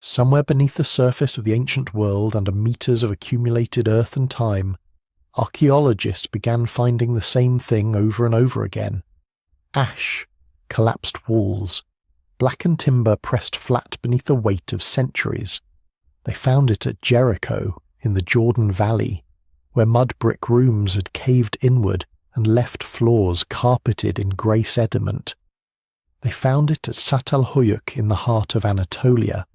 Somewhere beneath the surface of the ancient world, under meters of accumulated earth and time, archaeologists began finding the same thing over and over again. Ash, collapsed walls, blackened timber pressed flat beneath the weight of centuries. They found it at Jericho, in the Jordan Valley, where mud brick rooms had caved inward and left floors carpeted in grey sediment. They found it at Çatalhöyük in the heart of Anatolia,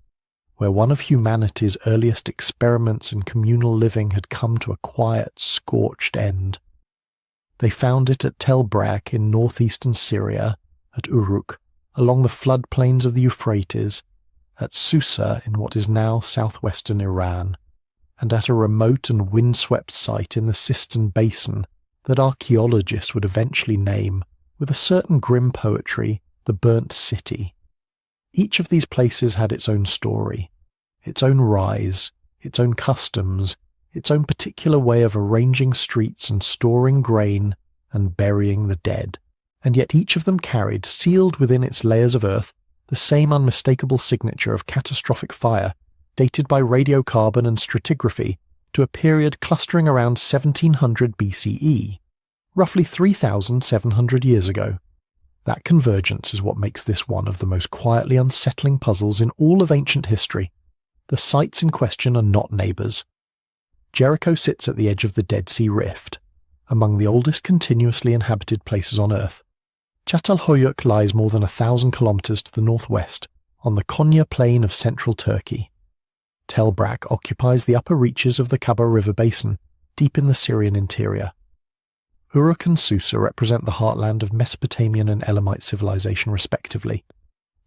where one of humanity's earliest experiments in communal living had come to a quiet, scorched end. They found it at Brak in northeastern Syria, at Uruk, along the floodplains of the Euphrates, at Susa in what is now southwestern Iran, and at a remote and windswept site in the Sistan Basin that archaeologists would eventually name, with a certain grim poetry, the Burnt City. Each of these places had its own story, its own rise, its own customs, its own particular way of arranging streets and storing grain and burying the dead, and yet each of them carried, sealed within its layers of earth, the same unmistakable signature of catastrophic fire, dated by radiocarbon and stratigraphy to a period clustering around 1700 BCE, roughly 3,700 years ago. That convergence is what makes this one of the most quietly unsettling puzzles in all of ancient history. The sites in question are not neighbours. Jericho sits at the edge of the Dead Sea Rift, among the oldest continuously inhabited places on Earth. Çatalhöyük lies more than 1,000 kilometres to the northwest, on the Konya plain of central Turkey. Brak occupies the upper reaches of the Kaba River basin, deep in the Syrian interior. Uruk and Susa represent the heartland of Mesopotamian and Elamite civilization respectively,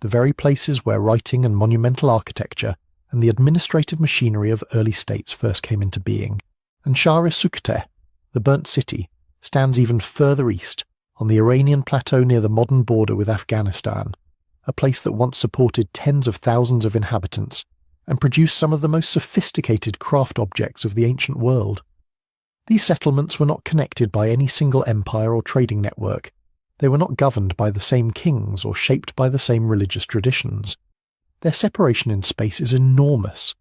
the very places where writing and monumental architecture and the administrative machinery of early states first came into being. And Çatalhöyük, the burnt city, stands even further east, on the Iranian plateau near the modern border with Afghanistan, a place that once supported tens of thousands of inhabitants and produced some of the most sophisticated craft objects of the ancient world. These settlements were not connected by any single empire or trading network. They were not governed by the same kings or shaped by the same religious traditions. Their separation in space is enormous,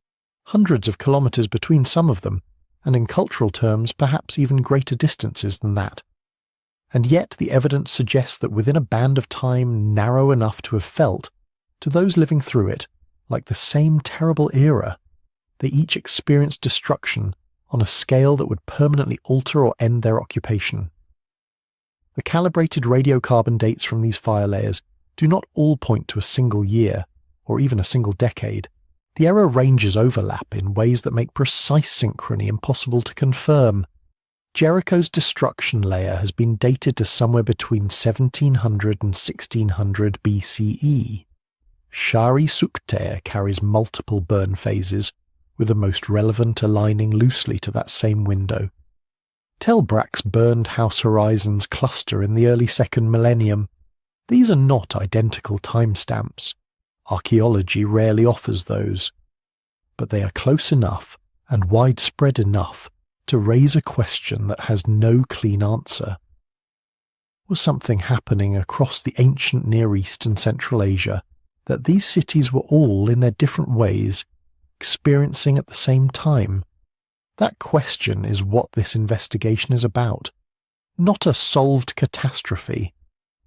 hundreds of kilometres between some of them, and in cultural terms perhaps even greater distances than that. And yet the evidence suggests that within a band of time narrow enough to have felt, to those living through it, like the same terrible era, they each experienced destruction on a scale that would permanently alter or end their occupation. The calibrated radiocarbon dates from these fire layers do not all point to a single year, or even a single decade. The era ranges overlap in ways that make precise synchrony impossible to confirm. Jericho's destruction layer has been dated to somewhere between 1700 and 1600 BCE. Çatalhöyük carries multiple burn phases, with the most relevant aligning loosely to that same window. Brak's burned house horizons cluster in the early second millennium. These are not identical timestamps. Archaeology rarely offers those. But they are close enough and widespread enough to raise a question that has no clean answer. Was something happening across the ancient Near East and Central Asia that these cities were all, in their different ways, experiencing at the same time? That question is what this investigation is about. Not a solved catastrophe,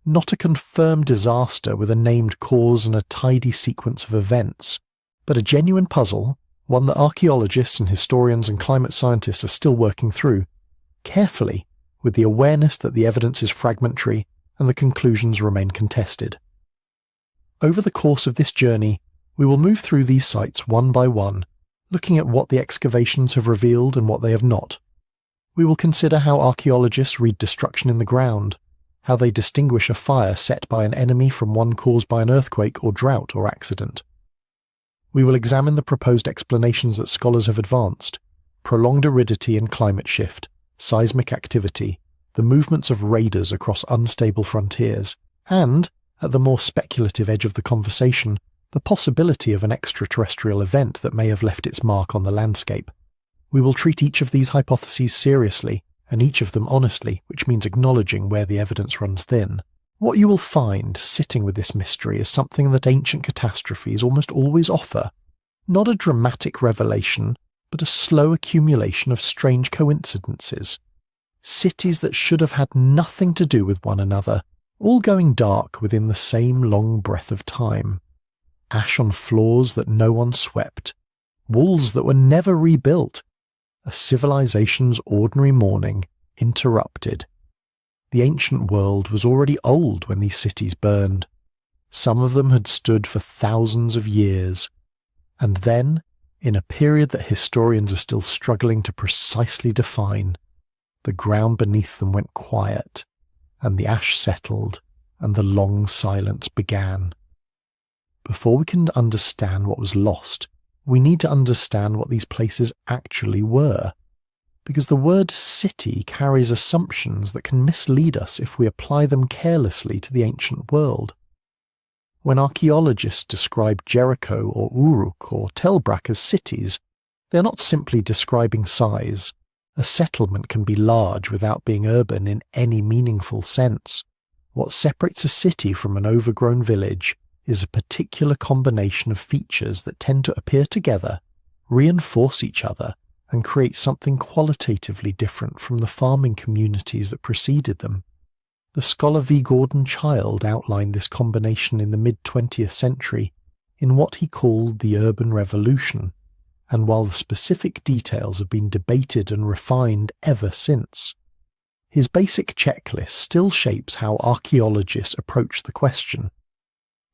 not a confirmed disaster with a named cause and a tidy sequence of events, but a genuine puzzle, one that archaeologists and historians and climate scientists are still working through, carefully, with the awareness that the evidence is fragmentary and the conclusions remain contested. Over the course of this journey, we will move through these sites one by one, looking at what the excavations have revealed and what they have not. We will consider how archaeologists read destruction in the ground, how they distinguish a fire set by an enemy from one caused by an earthquake or drought or accident. We will examine the proposed explanations that scholars have advanced: prolonged aridity and climate shift, seismic activity, the movements of raiders across unstable frontiers, and, at the more speculative edge of the conversation, the possibility of an extraterrestrial event that may have left its mark on the landscape. We will treat each of these hypotheses seriously, and each of them honestly, which means acknowledging where the evidence runs thin. What you will find sitting with this mystery is something that ancient catastrophes almost always offer: Not a dramatic revelation, but a slow accumulation of strange coincidences. Cities that should have had nothing to do with one another, all going dark within the same long breath of time. Ash on floors that no one swept. Walls that were never rebuilt. A civilization's ordinary morning interrupted. The ancient world was already old when these cities burned. Some of them had stood for thousands of years. And then, in a period that historians are still struggling to precisely define, the ground beneath them went quiet, and the ash settled, and the long silence began. Before we can understand what was lost, we need to understand what these places actually were, because the word city carries assumptions that can mislead us if we apply them carelessly to the ancient world. When archaeologists describe Jericho or Uruk or Brak as cities, they are not simply describing size. A settlement can be large without being urban in any meaningful sense. What separates a city from an overgrown village is a particular combination of features that tend to appear together, reinforce each other, and create something qualitatively different from the farming communities that preceded them. The scholar V. Gordon Childe outlined this combination in the mid-20th century in what he called the urban revolution, and while the specific details have been debated and refined ever since. His basic checklist still shapes how archaeologists approach the question.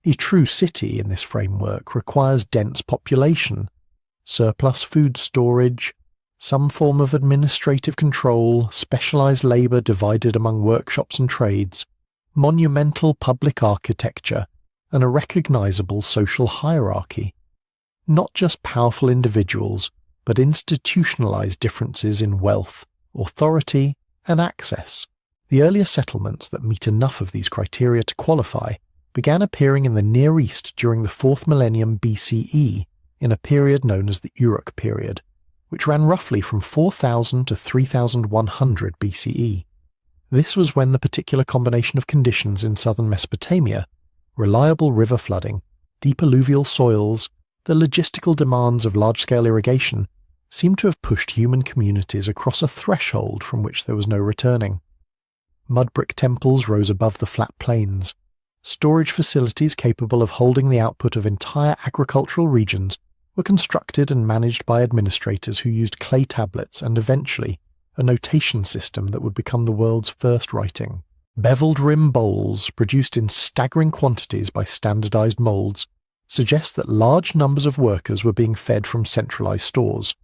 A true city in this framework requires dense population, surplus food storage, some form of administrative control, specialized labor divided among workshops and trades, monumental public architecture, and a recognizable social hierarchy. Not just powerful individuals, but institutionalized differences in wealth, authority, and access. The earlier settlements that meet enough of these criteria to qualify began appearing in the Near East during the 4th millennium BCE in a period known as the Uruk period, which ran roughly from 4000 to 3100 BCE. This was when the particular combination of conditions in southern Mesopotamia, reliable river flooding, deep alluvial soils, the logistical demands of large-scale irrigation, seemed to have pushed human communities across a threshold from which there was no returning. Mud brick temples rose above the flat plains. Storage facilities capable of holding the output of entire agricultural regions were constructed and managed by administrators who used clay tablets and eventually a notation system that would become the world's first writing. Beveled rim bowls, produced in staggering quantities by standardized molds, suggest that large numbers of workers were being fed from centralized stores,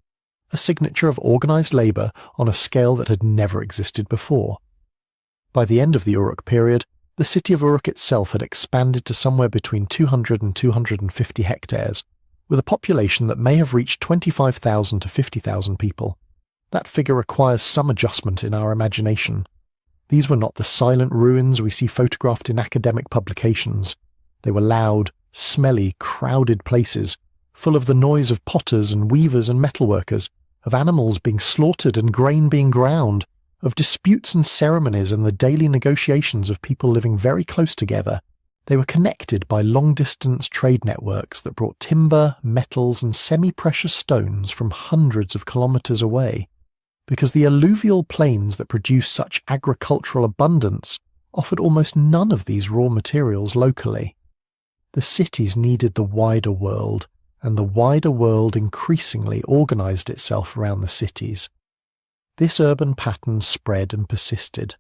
a signature of organized labor on a scale that had never existed before. By the end of the Uruk period, the city of Uruk itself had expanded to somewhere between 200 and 250 hectares, with a population that may have reached 25,000 to 50,000 people. That figure requires some adjustment in our imagination. These were not the silent ruins we see photographed in academic publications. They were loud, smelly, crowded places, full of the noise of potters and weavers and metalworkers, of animals being slaughtered and grain being ground, of disputes and ceremonies and the daily negotiations of people living very close together. They were connected by long-distance trade networks that brought timber, metals, and semi-precious stones from hundreds of kilometers away, because the alluvial plains that produced such agricultural abundance offered almost none of these raw materials locally. The cities needed the wider world, and the wider world increasingly organized itself around the cities. This urban pattern spread and persisted.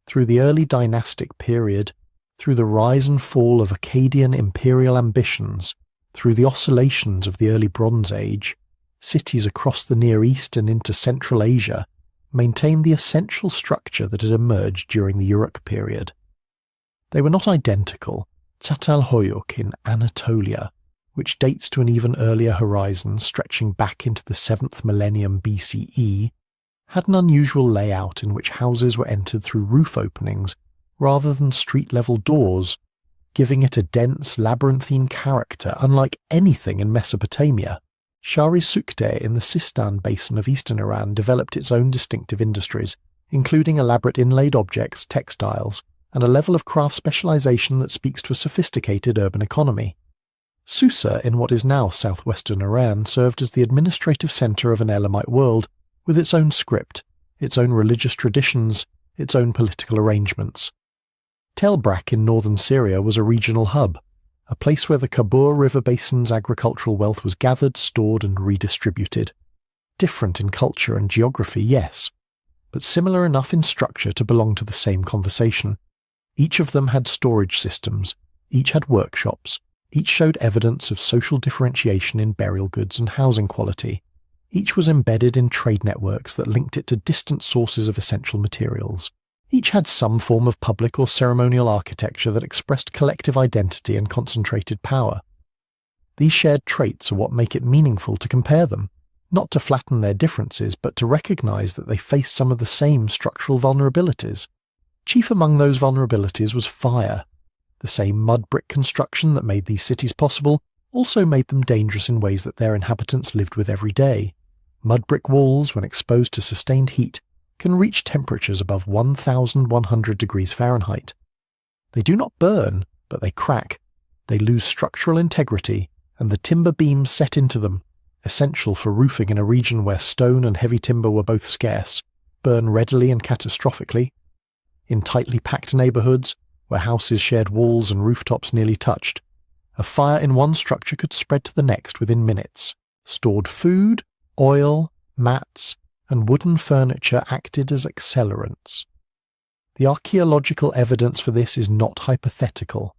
Through the early dynastic period, through the rise and fall of Akkadian imperial ambitions, through the oscillations of the early Bronze Age, cities across the Near East and into Central Asia maintained the essential structure that had emerged during the Uruk period. They were not identical. Çatalhöyük in Anatolia, which dates to an even earlier horizon stretching back into the 7th millennium BCE, had an unusual layout in which houses were entered through roof openings rather than street-level doors, giving it a dense, labyrinthine character unlike anything in Mesopotamia. Shari Sukhdeh in the Sistan basin of eastern Iran developed its own distinctive industries, including elaborate inlaid objects, textiles, and a level of craft specialization that speaks to a sophisticated urban economy. Susa, in what is now southwestern Iran, served as the administrative centre of an Elamite world with its own script, its own religious traditions, its own political arrangements. Brak in northern Syria was a regional hub, a place where the Kabur River Basin's agricultural wealth was gathered, stored and redistributed. Different in culture and geography, yes, but similar enough in structure to belong to the same conversation. Each of them had storage systems, each had workshops, each showed evidence of social differentiation in burial goods and housing quality. Each was embedded in trade networks that linked it to distant sources of essential materials. Each had some form of public or ceremonial architecture that expressed collective identity and concentrated power. These shared traits are what make it meaningful to compare them, not to flatten their differences, but to recognize that they face some of the same structural vulnerabilities. Chief among those vulnerabilities was fire. The same mud brick construction that made these cities possible also made them dangerous in ways that their inhabitants lived with every day. Mud brick walls, when exposed to sustained heat, can reach temperatures above 1,100 degrees Fahrenheit. They do not burn, but they crack. They lose structural integrity, and the timber beams set into them, essential for roofing in a region where stone and heavy timber were both scarce, burn readily and catastrophically. In tightly packed neighbourhoods, where houses shared walls and rooftops nearly touched, a fire in one structure could spread to the next within minutes. Stored food, oil, mats, and wooden furniture acted as accelerants. The archaeological evidence for this is not hypothetical.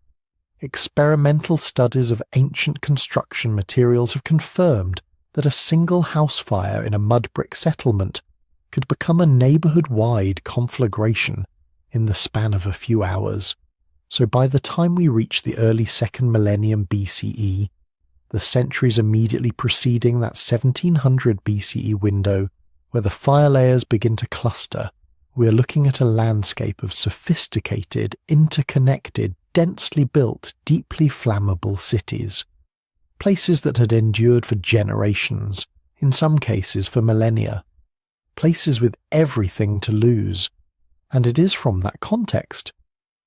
Experimental studies of ancient construction materials have confirmed that a single house fire in a mud brick settlement could become a neighbourhood-wide conflagration in the span of a few hours. So by the time we reach the early 2nd millennium BCE, the centuries immediately preceding that 1700 BCE window, where the fire layers begin to cluster, we are looking at a landscape of sophisticated, interconnected, densely built, deeply flammable cities. Places that had endured for generations, in some cases for millennia. Places with everything to lose. And it is from that context,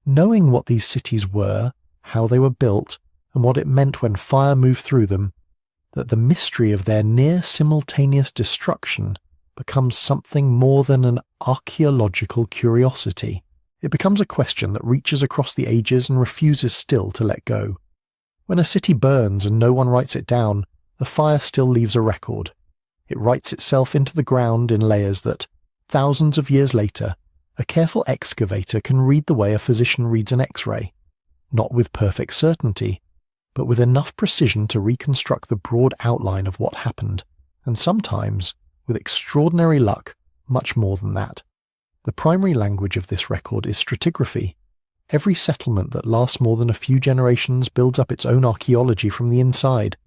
knowing what these cities were, how they were built, and what it meant when fire moved through them, that the mystery of their near-simultaneous destruction becomes something more than an archaeological curiosity. It becomes a question that reaches across the ages and refuses still to let go. When a city burns and no one writes it down, the fire still leaves a record. It writes itself into the ground in layers that, thousands of years later, a careful excavator can read the way a physician reads an X-ray, not with perfect certainty, but with enough precision to reconstruct the broad outline of what happened, and sometimes, with extraordinary luck, much more than that. The primary language of this record is stratigraphy. Every settlement that lasts more than a few generations builds up its own archaeology from the inside.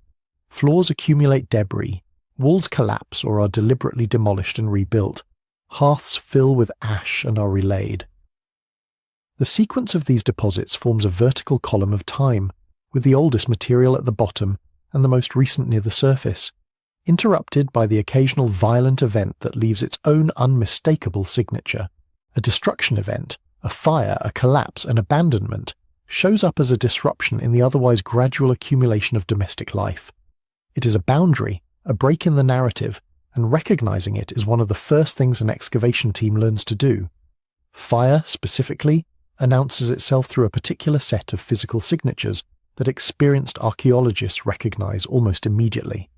Floors accumulate debris, walls collapse or are deliberately demolished and rebuilt, hearths fill with ash and are relayed. The sequence of these deposits forms a vertical column of time, with the oldest material at the bottom and the most recent near the surface, interrupted by the occasional violent event that leaves its own unmistakable signature. A destruction event, a fire, a collapse, an abandonment, shows up as a disruption in the otherwise gradual accumulation of domestic life. It is a boundary, a break in the narrative, and recognizing it is one of the first things an excavation team learns to do. Fire, specifically, announces itself through a particular set of physical signatures that experienced archaeologists recognize almost immediately.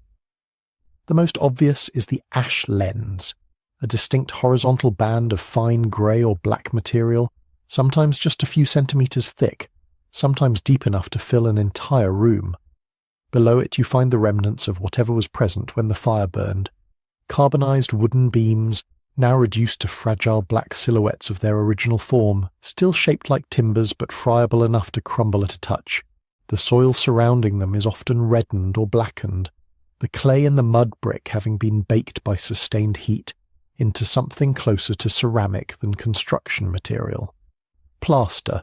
The most obvious is the ash lens, a distinct horizontal band of fine grey or black material, sometimes just a few centimetres thick, sometimes deep enough to fill an entire room. Below it you find the remnants of whatever was present when the fire burned. Carbonized wooden beams, now reduced to fragile black silhouettes of their original form, still shaped like timbers but friable enough to crumble at a touch. The soil surrounding them is often reddened or blackened, the clay and the mud brick having been baked by sustained heat into something closer to ceramic than construction material. Plaster,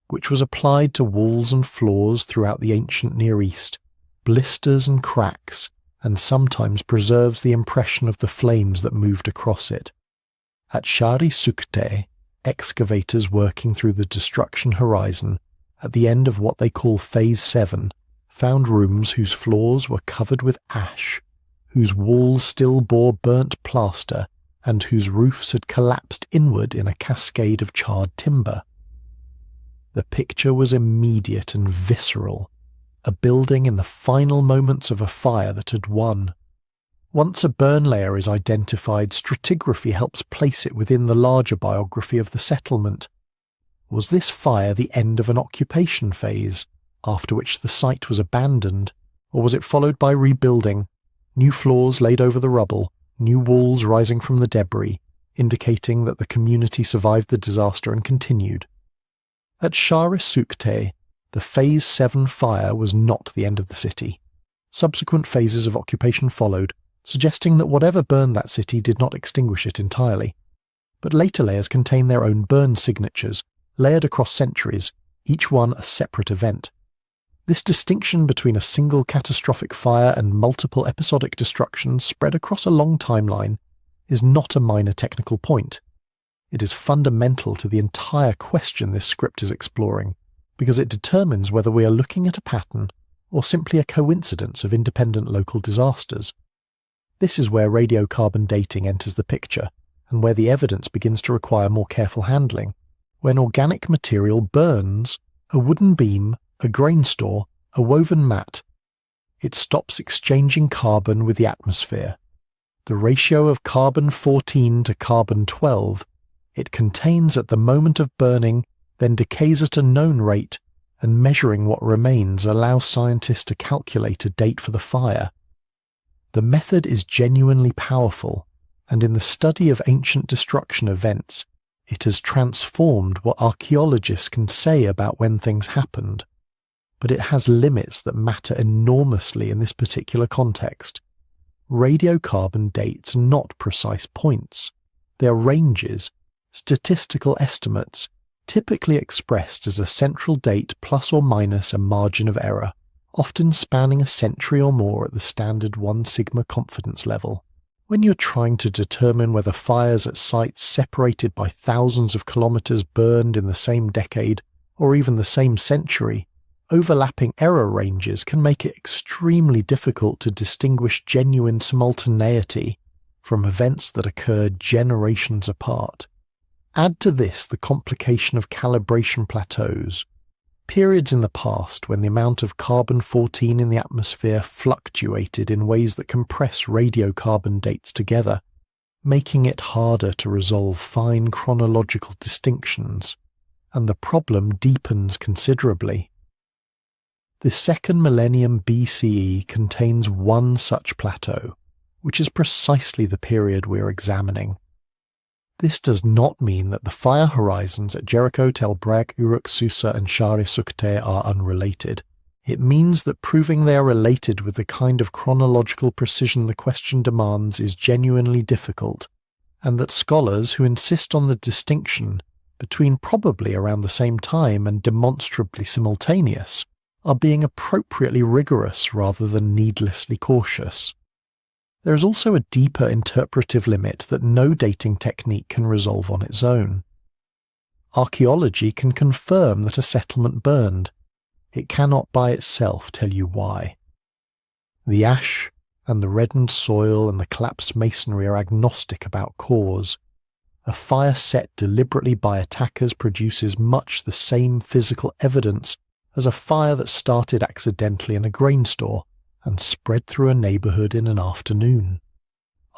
which was applied to walls and floors throughout the ancient Near East, blisters and cracks, and sometimes preserves the impression of the flames that moved across it. At Shari Sukte, excavators working through the destruction horizon, at the end of what they call Phase 7, found rooms whose floors were covered with ash, whose walls still bore burnt plaster, and whose roofs had collapsed inward in a cascade of charred timber. The picture was immediate and visceral, a building in the final moments of a fire that had won. Once a burn layer is identified, stratigraphy helps place it within the larger biography of the settlement. Was this fire the end of an occupation phase, after which the site was abandoned, or was it followed by rebuilding, new floors laid over the rubble, new walls rising from the debris, indicating that the community survived the disaster and continued? At Çatalhöyük, the Phase 7 fire was not the end of the city. Subsequent phases of occupation followed, suggesting that whatever burned that city did not extinguish it entirely. But later layers contain their own burn signatures, layered across centuries, each one a separate event. This distinction between a single catastrophic fire and multiple episodic destructions spread across a long timeline is not a minor technical point. It is fundamental to the entire question this script is exploring, because it determines whether we are looking at a pattern or simply a coincidence of independent local disasters. This is where radiocarbon dating enters the picture, and where the evidence begins to require more careful handling. When organic material burns, a wooden beam, a grain store, a woven mat, it stops exchanging carbon with the atmosphere. The ratio of carbon-14 to carbon-12 it contains at the moment of burning then decays at a known rate, and measuring what remains allows scientists to calculate a date for the fire. The method is genuinely powerful, and in the study of ancient destruction events, it has transformed what archaeologists can say about when things happened. But it has limits that matter enormously in this particular context. Radiocarbon dates are not precise points. They are ranges, statistical estimates, typically expressed as a central date plus or minus a margin of error, often spanning a century or more at the standard 1 sigma confidence level. When you're trying to determine whether fires at sites separated by thousands of kilometers burned in the same decade or even the same century, overlapping error ranges can make it extremely difficult to distinguish genuine simultaneity from events that occurred generations apart. Add to this the complication of calibration plateaus, periods in the past when the amount of carbon-14 in the atmosphere fluctuated in ways that compress radiocarbon dates together, making it harder to resolve fine chronological distinctions, and the problem deepens considerably. The 2nd millennium BCE contains one such plateau, which is precisely the period we are examining. This does not mean that the fire horizons at Jericho, Brak, Uruk, Susa and Çatalhöyük are unrelated. It means that proving they are related with the kind of chronological precision the question demands is genuinely difficult, and that scholars who insist on the distinction between probably around the same time and demonstrably simultaneous are being appropriately rigorous rather than needlessly cautious. There is also a deeper interpretive limit that no dating technique can resolve on its own. Archaeology can confirm that a settlement burned. It cannot by itself tell you why. The ash and the reddened soil and the collapsed masonry are agnostic about cause. A fire set deliberately by attackers produces much the same physical evidence as a fire that started accidentally in a grain store and spread through a neighborhood in an afternoon.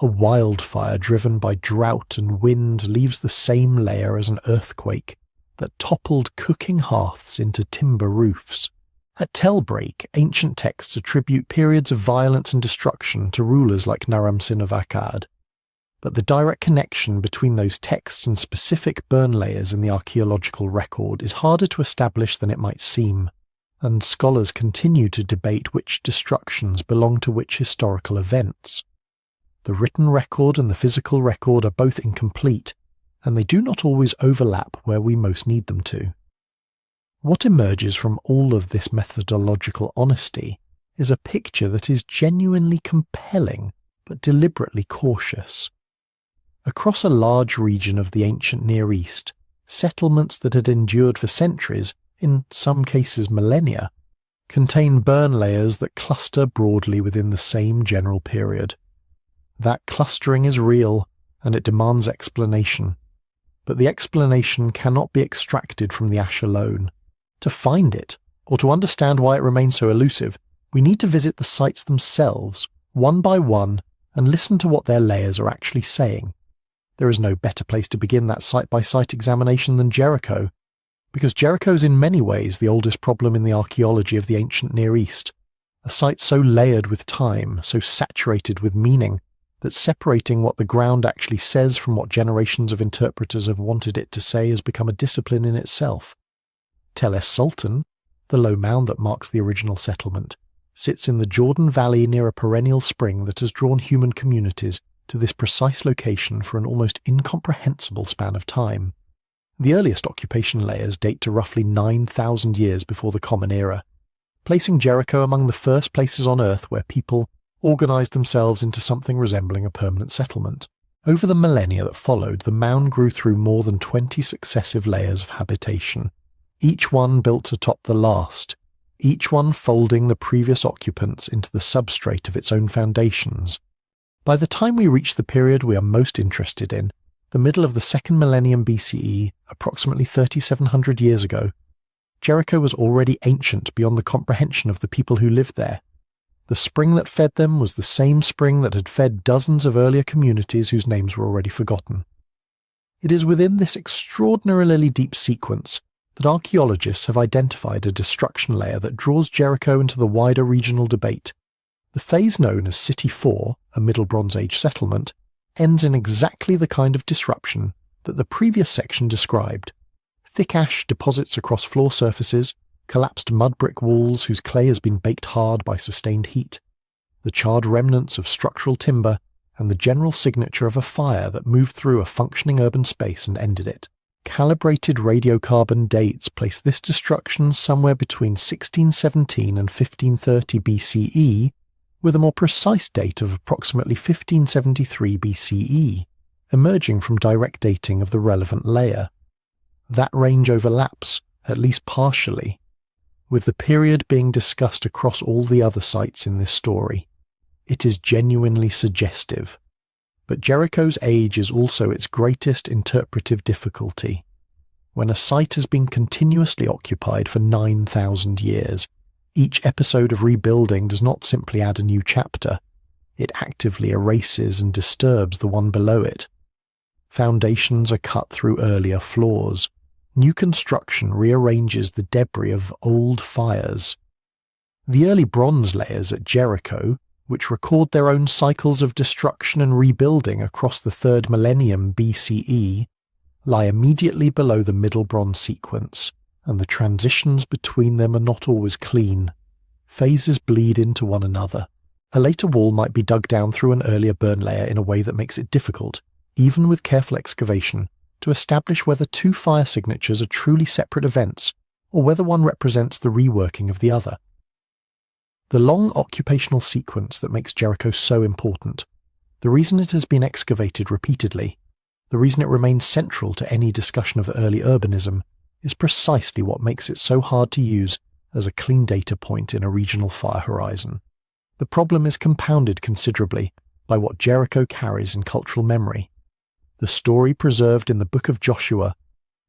A wildfire driven by drought and wind leaves the same layer as an earthquake that toppled cooking hearths into timber roofs. At Tellbreak, ancient texts attribute periods of violence and destruction to rulers like Naram-Sin of Akkad. But the direct connection between those texts and specific burn layers in the archaeological record is harder to establish than it might seem, and scholars continue to debate which destructions belong to which historical events. The written record and the physical record are both incomplete, and they do not always overlap where we most need them to. What emerges from all of this methodological honesty is a picture that is genuinely compelling but deliberately cautious. Across a large region of the ancient Near East, settlements that had endured for centuries, in some cases millennia, contain burn layers that cluster broadly within the same general period. That clustering is real, and it demands explanation. But the explanation cannot be extracted from the ash alone. To find it, or to understand why it remains so elusive, we need to visit the sites themselves, one by one, and listen to what their layers are actually saying. There is no better place to begin that site-by-site examination than Jericho, because Jericho is in many ways the oldest problem in the archaeology of the ancient Near East, a site so layered with time, so saturated with meaning, that separating what the ground actually says from what generations of interpreters have wanted it to say has become a discipline in itself. Tel es Sultan, the low mound that marks the original settlement, sits in the Jordan Valley near a perennial spring that has drawn human communities to this precise location for an almost incomprehensible span of time. The earliest occupation layers date to roughly 9,000 years before the Common Era, placing Jericho among the first places on Earth where people organised themselves into something resembling a permanent settlement. Over the millennia that followed, the mound grew through more than 20 successive layers of habitation, each one built atop the last, each one folding the previous occupants into the substrate of its own foundations. By the time we reach the period we are most interested in, the middle of the second millennium BCE, approximately 3,700 years ago, Jericho was already ancient beyond the comprehension of the people who lived there. The spring that fed them was the same spring that had fed dozens of earlier communities whose names were already forgotten. It is within this extraordinarily deep sequence that archaeologists have identified a destruction layer that draws Jericho into the wider regional debate. The phase known as City 4, a Middle Bronze Age settlement, ends in exactly the kind of disruption that the previous section described. Thick ash deposits across floor surfaces, collapsed mud brick walls whose clay has been baked hard by sustained heat, the charred remnants of structural timber, and the general signature of a fire that moved through a functioning urban space and ended it. Calibrated radiocarbon dates place this destruction somewhere between 1617 and 1530 BCE, with a more precise date of approximately 1573 BCE, emerging from direct dating of the relevant layer. That range overlaps, at least partially, with the period being discussed across all the other sites in this story. It is genuinely suggestive. But Jericho's age is also its greatest interpretive difficulty. When a site has been continuously occupied for 9,000 years, each episode of rebuilding does not simply add a new chapter, it actively erases and disturbs the one below it. Foundations are cut through earlier floors. New construction rearranges the debris of old fires. The early bronze layers at Jericho, which record their own cycles of destruction and rebuilding across the 3rd millennium BCE, lie immediately below the Middle Bronze sequence, and the transitions between them are not always clean. Phases bleed into one another. A later wall might be dug down through an earlier burn layer in a way that makes it difficult, even with careful excavation, to establish whether two fire signatures are truly separate events, or whether one represents the reworking of the other. The long occupational sequence that makes Jericho so important, the reason it has been excavated repeatedly, the reason it remains central to any discussion of early urbanism, is precisely what makes it so hard to use as a clean data point in a regional fire horizon. The problem is compounded considerably by what Jericho carries in cultural memory. The story preserved in the Book of Joshua,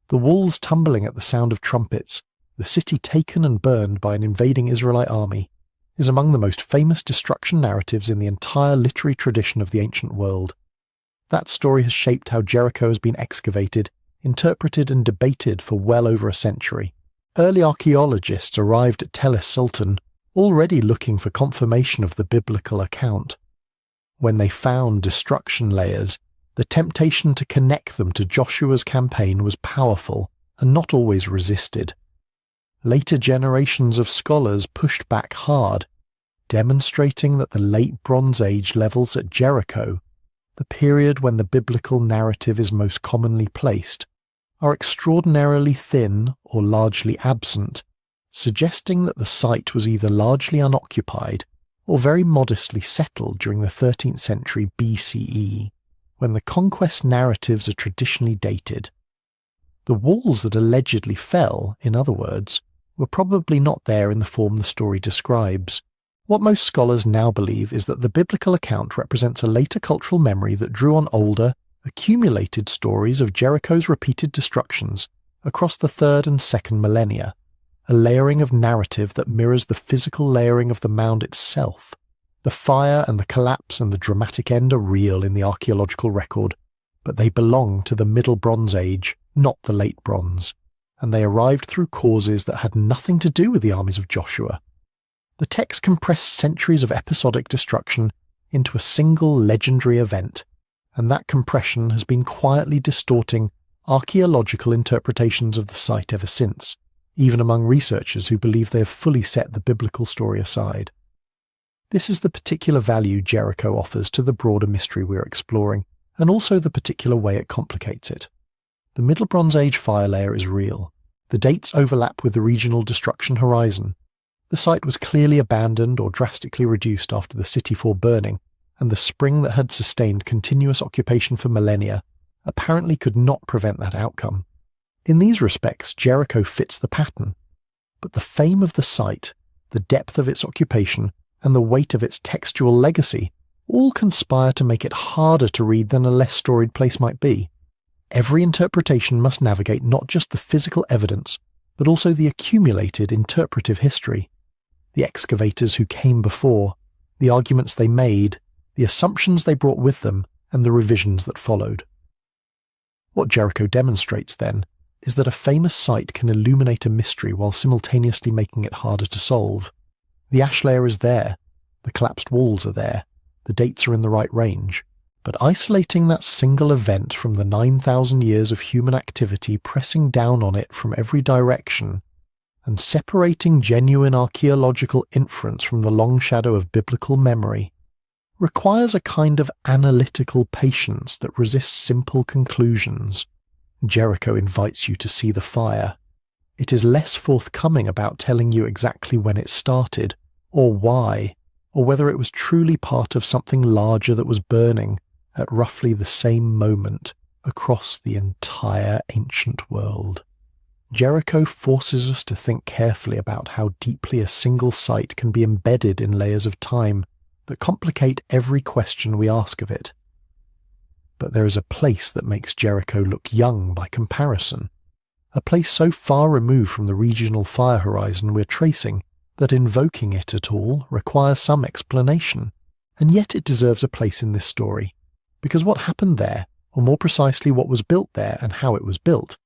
the walls tumbling at the sound of trumpets, the city taken and burned by an invading Israelite army, is among the most famous destruction narratives in the entire literary tradition of the ancient world. That story has shaped how Jericho has been excavated, interpreted and debated for well over a century. Early archaeologists arrived at Tel es Sultan already looking for confirmation of the biblical account. When they found destruction layers, the temptation to connect them to Joshua's campaign was powerful and not always resisted. Later generations of scholars pushed back hard, demonstrating that the late Bronze Age levels at Jericho, the period when the biblical narrative is most commonly placed, are extraordinarily thin or largely absent, suggesting that the site was either largely unoccupied or very modestly settled during the 13th century BCE, when the conquest narratives are traditionally dated. The walls that allegedly fell, in other words, were probably not there in the form the story describes. What most scholars now believe is that the biblical account represents a later cultural memory that drew on older, accumulated stories of Jericho's repeated destructions across the 3rd and 2nd millennia, a layering of narrative that mirrors the physical layering of the mound itself. The fire and the collapse and the dramatic end are real in the archaeological record, but they belong to the Middle Bronze Age, not the Late Bronze, and they arrived through causes that had nothing to do with the armies of Joshua. The text compressed centuries of episodic destruction into a single legendary event, and that compression has been quietly distorting archaeological interpretations of the site ever since, even among researchers who believe they have fully set the biblical story aside. This is the particular value Jericho offers to the broader mystery we're exploring, and also the particular way it complicates it. The Middle Bronze Age fire layer is real. The dates overlap with the regional destruction horizon. The site was clearly abandoned or drastically reduced after the city fall burning, and the spring that had sustained continuous occupation for millennia apparently could not prevent that outcome. In these respects, Jericho fits the pattern. But the fame of the site, the depth of its occupation, and the weight of its textual legacy all conspire to make it harder to read than a less storied place might be. Every interpretation must navigate not just the physical evidence, but also the accumulated interpretive history. The excavators who came before, the arguments they made, the assumptions they brought with them, and the revisions that followed. What Jericho demonstrates, then, is that a famous site can illuminate a mystery while simultaneously making it harder to solve. The ash layer is there, the collapsed walls are there, the dates are in the right range, but isolating that single event from the 9,000 years of human activity pressing down on it from every direction, and separating genuine archaeological inference from the long shadow of biblical memory, requires a kind of analytical patience that resists simple conclusions. Jericho invites you to see the fire. It is less forthcoming about telling you exactly when it started, or why, or whether it was truly part of something larger that was burning at roughly the same moment across the entire ancient world. Jericho forces us to think carefully about how deeply a single site can be embedded in layers of time that complicate every question we ask of it. But there is a place that makes Jericho look young by comparison, a place so far removed from the regional fire horizon we're tracing that invoking it at all requires some explanation, and yet it deserves a place in this story, because what happened there, or more precisely what was built there and how it was built,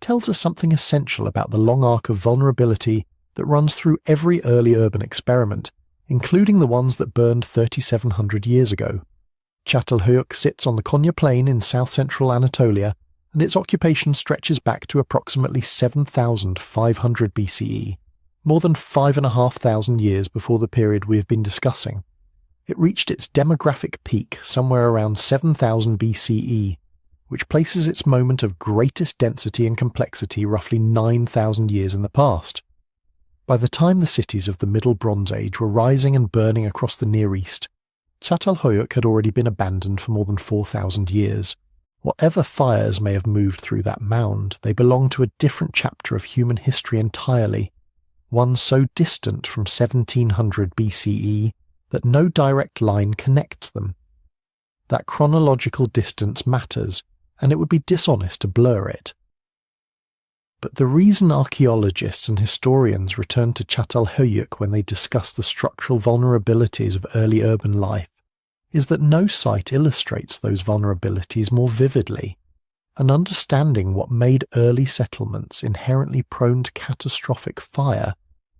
tells us something essential about the long arc of vulnerability that runs through every early urban experiment, including the ones that burned 3,700 years ago. Çatalhöyük sits on the Konya Plain in south-central Anatolia, and its occupation stretches back to approximately 7,500 BCE, more than 5,500 years before the period we have been discussing. It reached its demographic peak somewhere around 7,000 BCE, which places its moment of greatest density and complexity roughly 9,000 years in the past. By the time the cities of the Middle Bronze Age were rising and burning across the Near East, Çatalhöyük had already been abandoned for more than 4,000 years. Whatever fires may have moved through that mound, they belong to a different chapter of human history entirely, one so distant from 1700 BCE that no direct line connects them. That chronological distance matters, and it would be dishonest to blur it. But the reason archaeologists and historians return to Çatalhöyük when they discuss the structural vulnerabilities of early urban life is that no site illustrates those vulnerabilities more vividly, and understanding what made early settlements inherently prone to catastrophic fire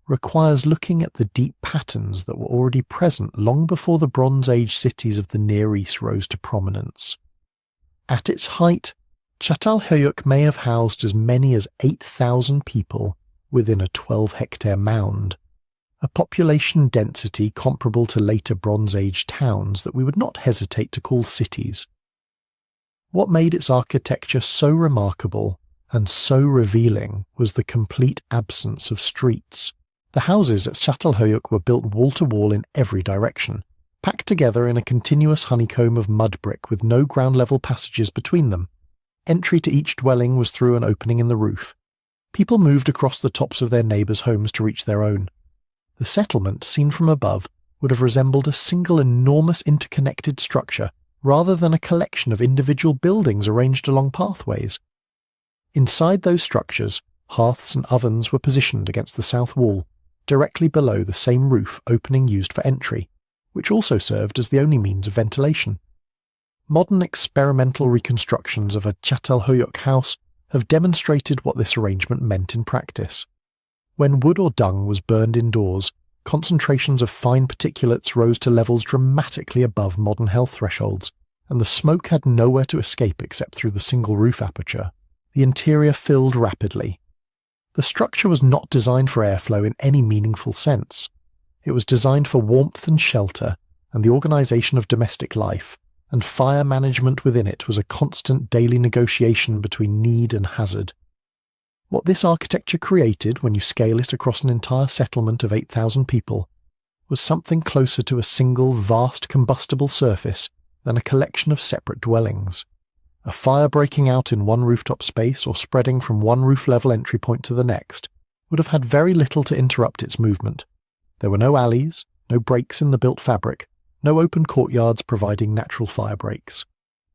requires looking at the deep patterns that were already present long before the Bronze Age cities of the Near East rose to prominence. At its height, Çatalhöyük may have housed as many as 8,000 people within a 12-hectare mound, a population density comparable to later Bronze Age towns that we would not hesitate to call cities. What made its architecture so remarkable and so revealing was the complete absence of streets. The houses at Çatalhöyük were built wall-to-wall in every direction, packed together in a continuous honeycomb of mud brick with no ground-level passages between them. Entry to each dwelling was through an opening in the roof. People moved across the tops of their neighbours' homes to reach their own. The settlement, seen from above, would have resembled a single enormous interconnected structure rather than a collection of individual buildings arranged along pathways. Inside those structures, hearths and ovens were positioned against the south wall, directly below the same roof opening used for entry, which also served as the only means of ventilation. Modern experimental reconstructions of a Çatalhöyük house have demonstrated what this arrangement meant in practice. When wood or dung was burned indoors, concentrations of fine particulates rose to levels dramatically above modern health thresholds, and the smoke had nowhere to escape except through the single roof aperture. The interior filled rapidly. The structure was not designed for airflow in any meaningful sense. It was designed for warmth and shelter, and the organisation of domestic life, and fire management within it was a constant daily negotiation between need and hazard. What this architecture created, when you scale it across an entire settlement of 8,000 people, was something closer to a single vast combustible surface than a collection of separate dwellings. A fire breaking out in one rooftop space or spreading from one roof-level entry point to the next would have had very little to interrupt its movement. There were no alleys, no breaks in the built fabric, no open courtyards providing natural fire breaks.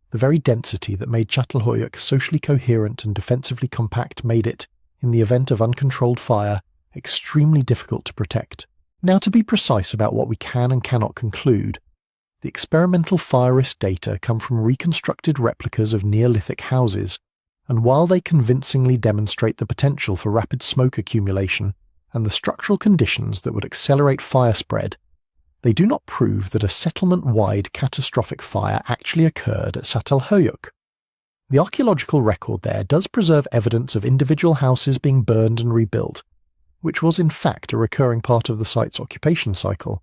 The very density that made Çatalhöyük socially coherent and defensively compact made it, in the event of uncontrolled fire, extremely difficult to protect. Now, to be precise about what we can and cannot conclude, the experimental fire risk data come from reconstructed replicas of Neolithic houses, and while they convincingly demonstrate the potential for rapid smoke accumulation and the structural conditions that would accelerate fire spread, they do not prove that a settlement-wide catastrophic fire actually occurred at Çatalhöyük. The archaeological record there does preserve evidence of individual houses being burned and rebuilt, which was in fact a recurring part of the site's occupation cycle.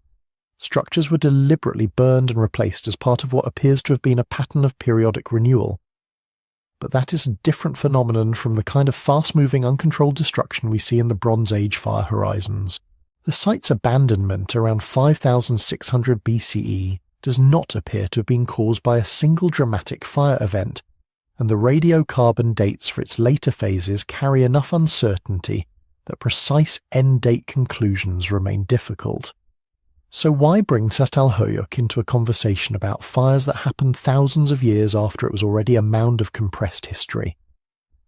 Structures were deliberately burned and replaced as part of what appears to have been a pattern of periodic renewal. But that is a different phenomenon from the kind of fast-moving, uncontrolled destruction we see in the Bronze Age fire horizons. The site's abandonment around 5600 BCE does not appear to have been caused by a single dramatic fire event, and the radiocarbon dates for its later phases carry enough uncertainty that precise end-date conclusions remain difficult. So why bring Çatalhöyük into a conversation about fires that happened thousands of years after it was already a mound of compressed history?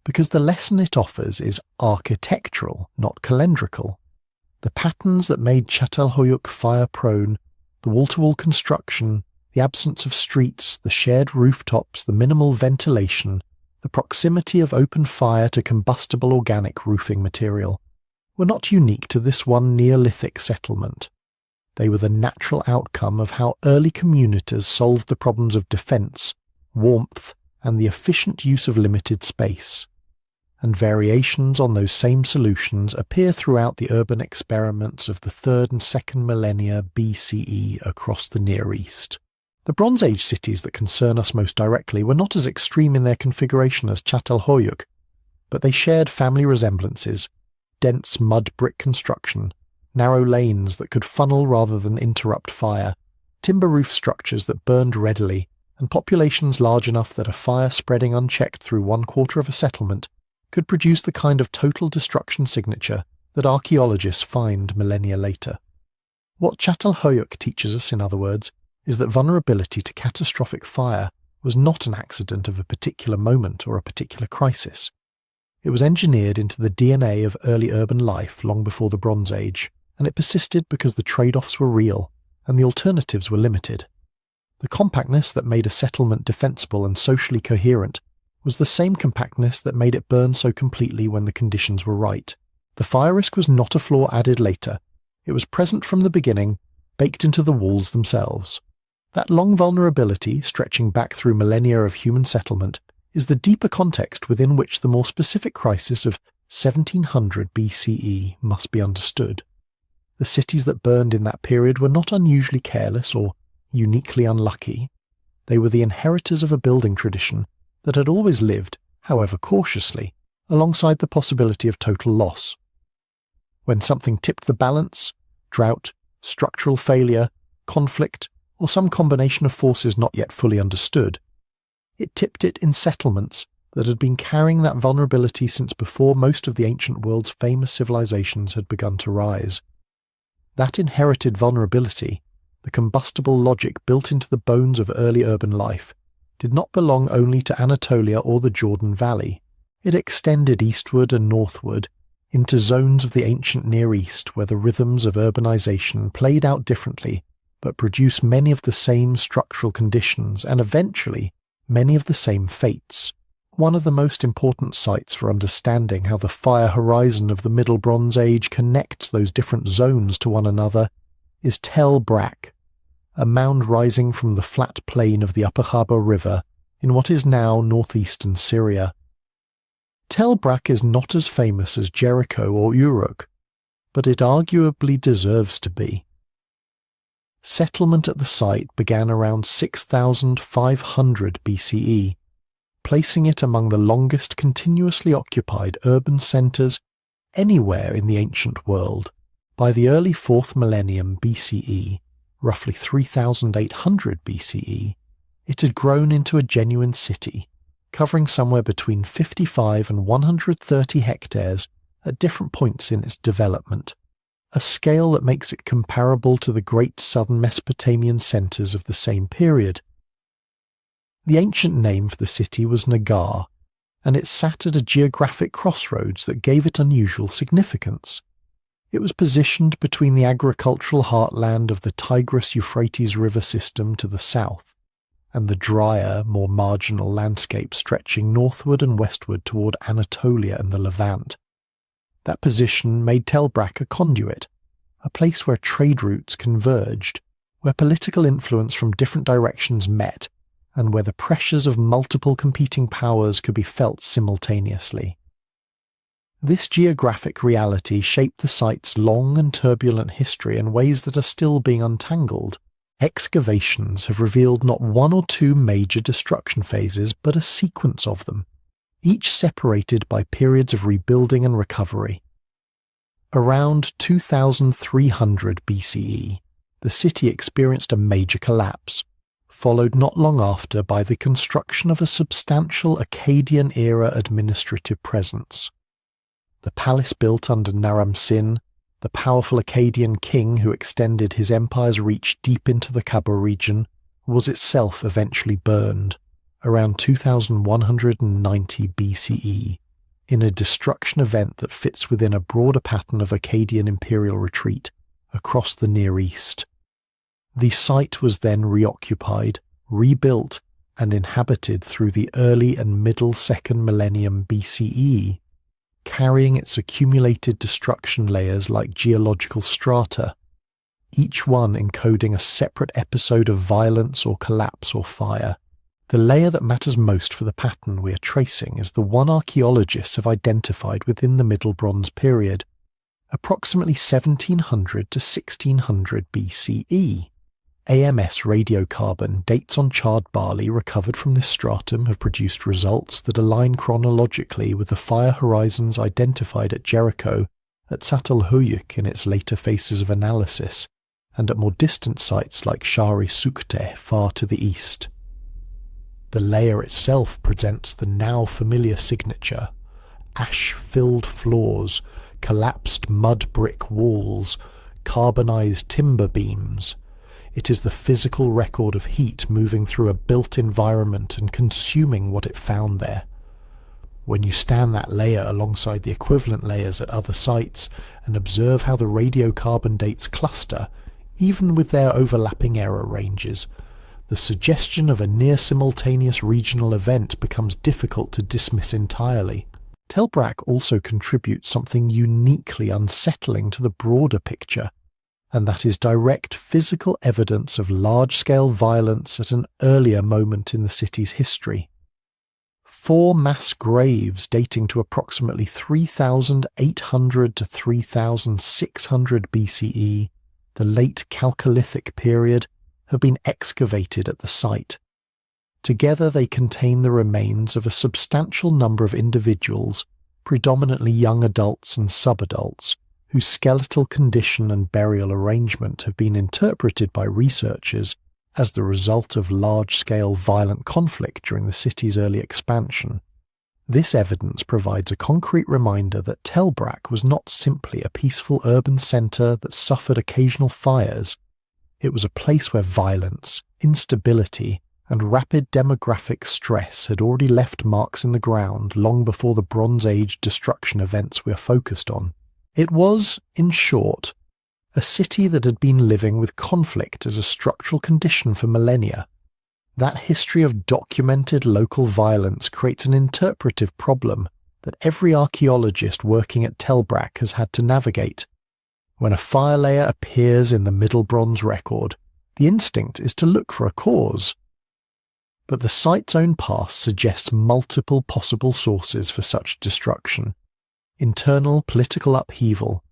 Because the lesson it offers is architectural, not calendrical. The patterns that made Çatalhöyük fire-prone, the wall-to-wall construction, the absence of streets, the shared rooftops, the minimal ventilation, the proximity of open fire to combustible organic roofing material, were not unique to this one Neolithic settlement. They were the natural outcome of how early communities solved the problems of defence, warmth, and the efficient use of limited space. And variations on those same solutions appear throughout the urban experiments of the 3rd and 2nd millennia BCE across the Near East. The Bronze Age cities that concern us most directly were not as extreme in their configuration as Çatalhöyük, but they shared family resemblances, dense mud brick construction, narrow lanes that could funnel rather than interrupt fire, timber roof structures that burned readily, and populations large enough that a fire spreading unchecked through 1/4 of a settlement could produce the kind of total destruction signature that archaeologists find millennia later. What Çatalhöyük teaches us, in other words, is that vulnerability to catastrophic fire was not an accident of a particular moment or a particular crisis. It was engineered into the DNA of early urban life long before the Bronze Age, and it persisted because the trade-offs were real and the alternatives were limited. The compactness that made a settlement defensible and socially coherent was the same compactness that made it burn so completely when the conditions were right. The fire risk was not a flaw added later. It was present from the beginning, baked into the walls themselves. That long vulnerability, stretching back through millennia of human settlement, is the deeper context within which the more specific crisis of 1700 BCE must be understood. The cities that burned in that period were not unusually careless or uniquely unlucky. They were the inheritors of a building tradition that had always lived, however cautiously, alongside the possibility of total loss. When something tipped the balance, drought, structural failure, conflict, or some combination of forces not yet fully understood, it tipped it in settlements that had been carrying that vulnerability since before most of the ancient world's famous civilizations had begun to rise. That inherited vulnerability, the combustible logic built into the bones of early urban life, did not belong only to Anatolia or the Jordan Valley. It extended eastward and northward into zones of the ancient Near East where the rhythms of urbanization played out differently but produced many of the same structural conditions and eventually many of the same fates. One of the most important sites for understanding how the fire horizon of the Middle Bronze Age connects those different zones to one another is Tel Brak, a mound rising from the flat plain of the Upper Khabar River in what is now northeastern Syria. Tel Brak is not as famous as Jericho or Uruk, but it arguably deserves to be. Settlement at the site began around 6,500 BCE, placing it among the longest continuously occupied urban centres anywhere in the ancient world. By the early 4th millennium BCE, roughly 3,800 BCE, it had grown into a genuine city, covering somewhere between 55 and 130 hectares at different points in its development, a scale that makes it comparable to the great southern Mesopotamian centres of the same period. The ancient name for the city was Nagar, and it sat at a geographic crossroads that gave it unusual significance. It was positioned between the agricultural heartland of the Tigris-Euphrates river system to the south, and the drier, more marginal landscape stretching northward and westward toward Anatolia and the Levant. That position made Tel Brak a conduit, a place where trade routes converged, where political influence from different directions met, and where the pressures of multiple competing powers could be felt simultaneously. This geographic reality shaped the site's long and turbulent history in ways that are still being untangled. Excavations have revealed not one or two major destruction phases, but a sequence of them, each separated by periods of rebuilding and recovery. Around 2300 BCE, the city experienced a major collapse, followed not long after by the construction of a substantial Akkadian-era administrative presence. The palace built under Naram-Sin, the powerful Akkadian king who extended his empire's reach deep into the Khabar region, was itself eventually burned, around 2190 BCE, in a destruction event that fits within a broader pattern of Akkadian imperial retreat across the Near East. The site was then reoccupied, rebuilt, and inhabited through the early and middle 2nd millennium BCE, carrying its accumulated destruction layers like geological strata, each one encoding a separate episode of violence or collapse or fire. The layer that matters most for the pattern we are tracing is the one archaeologists have identified within the Middle Bronze period, approximately 1700 to 1600 BCE. AMS radiocarbon dates on charred barley recovered from this stratum have produced results that align chronologically with the fire horizons identified at Jericho, at Çatalhöyük in its later phases of analysis, and at more distant sites like Shari Sukte far to the east. The layer itself presents the now familiar signature: ash-filled floors, collapsed mud brick walls, carbonized timber beams. It is the physical record of heat moving through a built environment and consuming what it found there. When you stand that layer alongside the equivalent layers at other sites and observe how the radiocarbon dates cluster, even with their overlapping error ranges, the suggestion of a near-simultaneous regional event becomes difficult to dismiss entirely. Tel Brak also contributes something uniquely unsettling to the broader picture, and that is direct physical evidence of large-scale violence at an earlier moment in the city's history. 4 mass graves dating to approximately 3,800 to 3,600 BCE, the late Chalcolithic period, have been excavated at the site. Together they contain the remains of a substantial number of individuals, predominantly young adults and subadults, whose skeletal condition and burial arrangement have been interpreted by researchers as the result of large-scale violent conflict during the city's early expansion. This evidence provides a concrete reminder that Tel Brak was not simply a peaceful urban centre that suffered occasional fires. It was a place where violence, instability, and rapid demographic stress had already left marks in the ground long before the Bronze Age destruction events we are focused on. It was, in short, a city that had been living with conflict as a structural condition for millennia. That history of documented local violence creates an interpretive problem that every archaeologist working at Tel Brak has had to navigate. When a fire layer appears in the Middle Bronze record, the instinct is to look for a cause. But the site's own past suggests multiple possible sources for such destruction: internal political upheaval,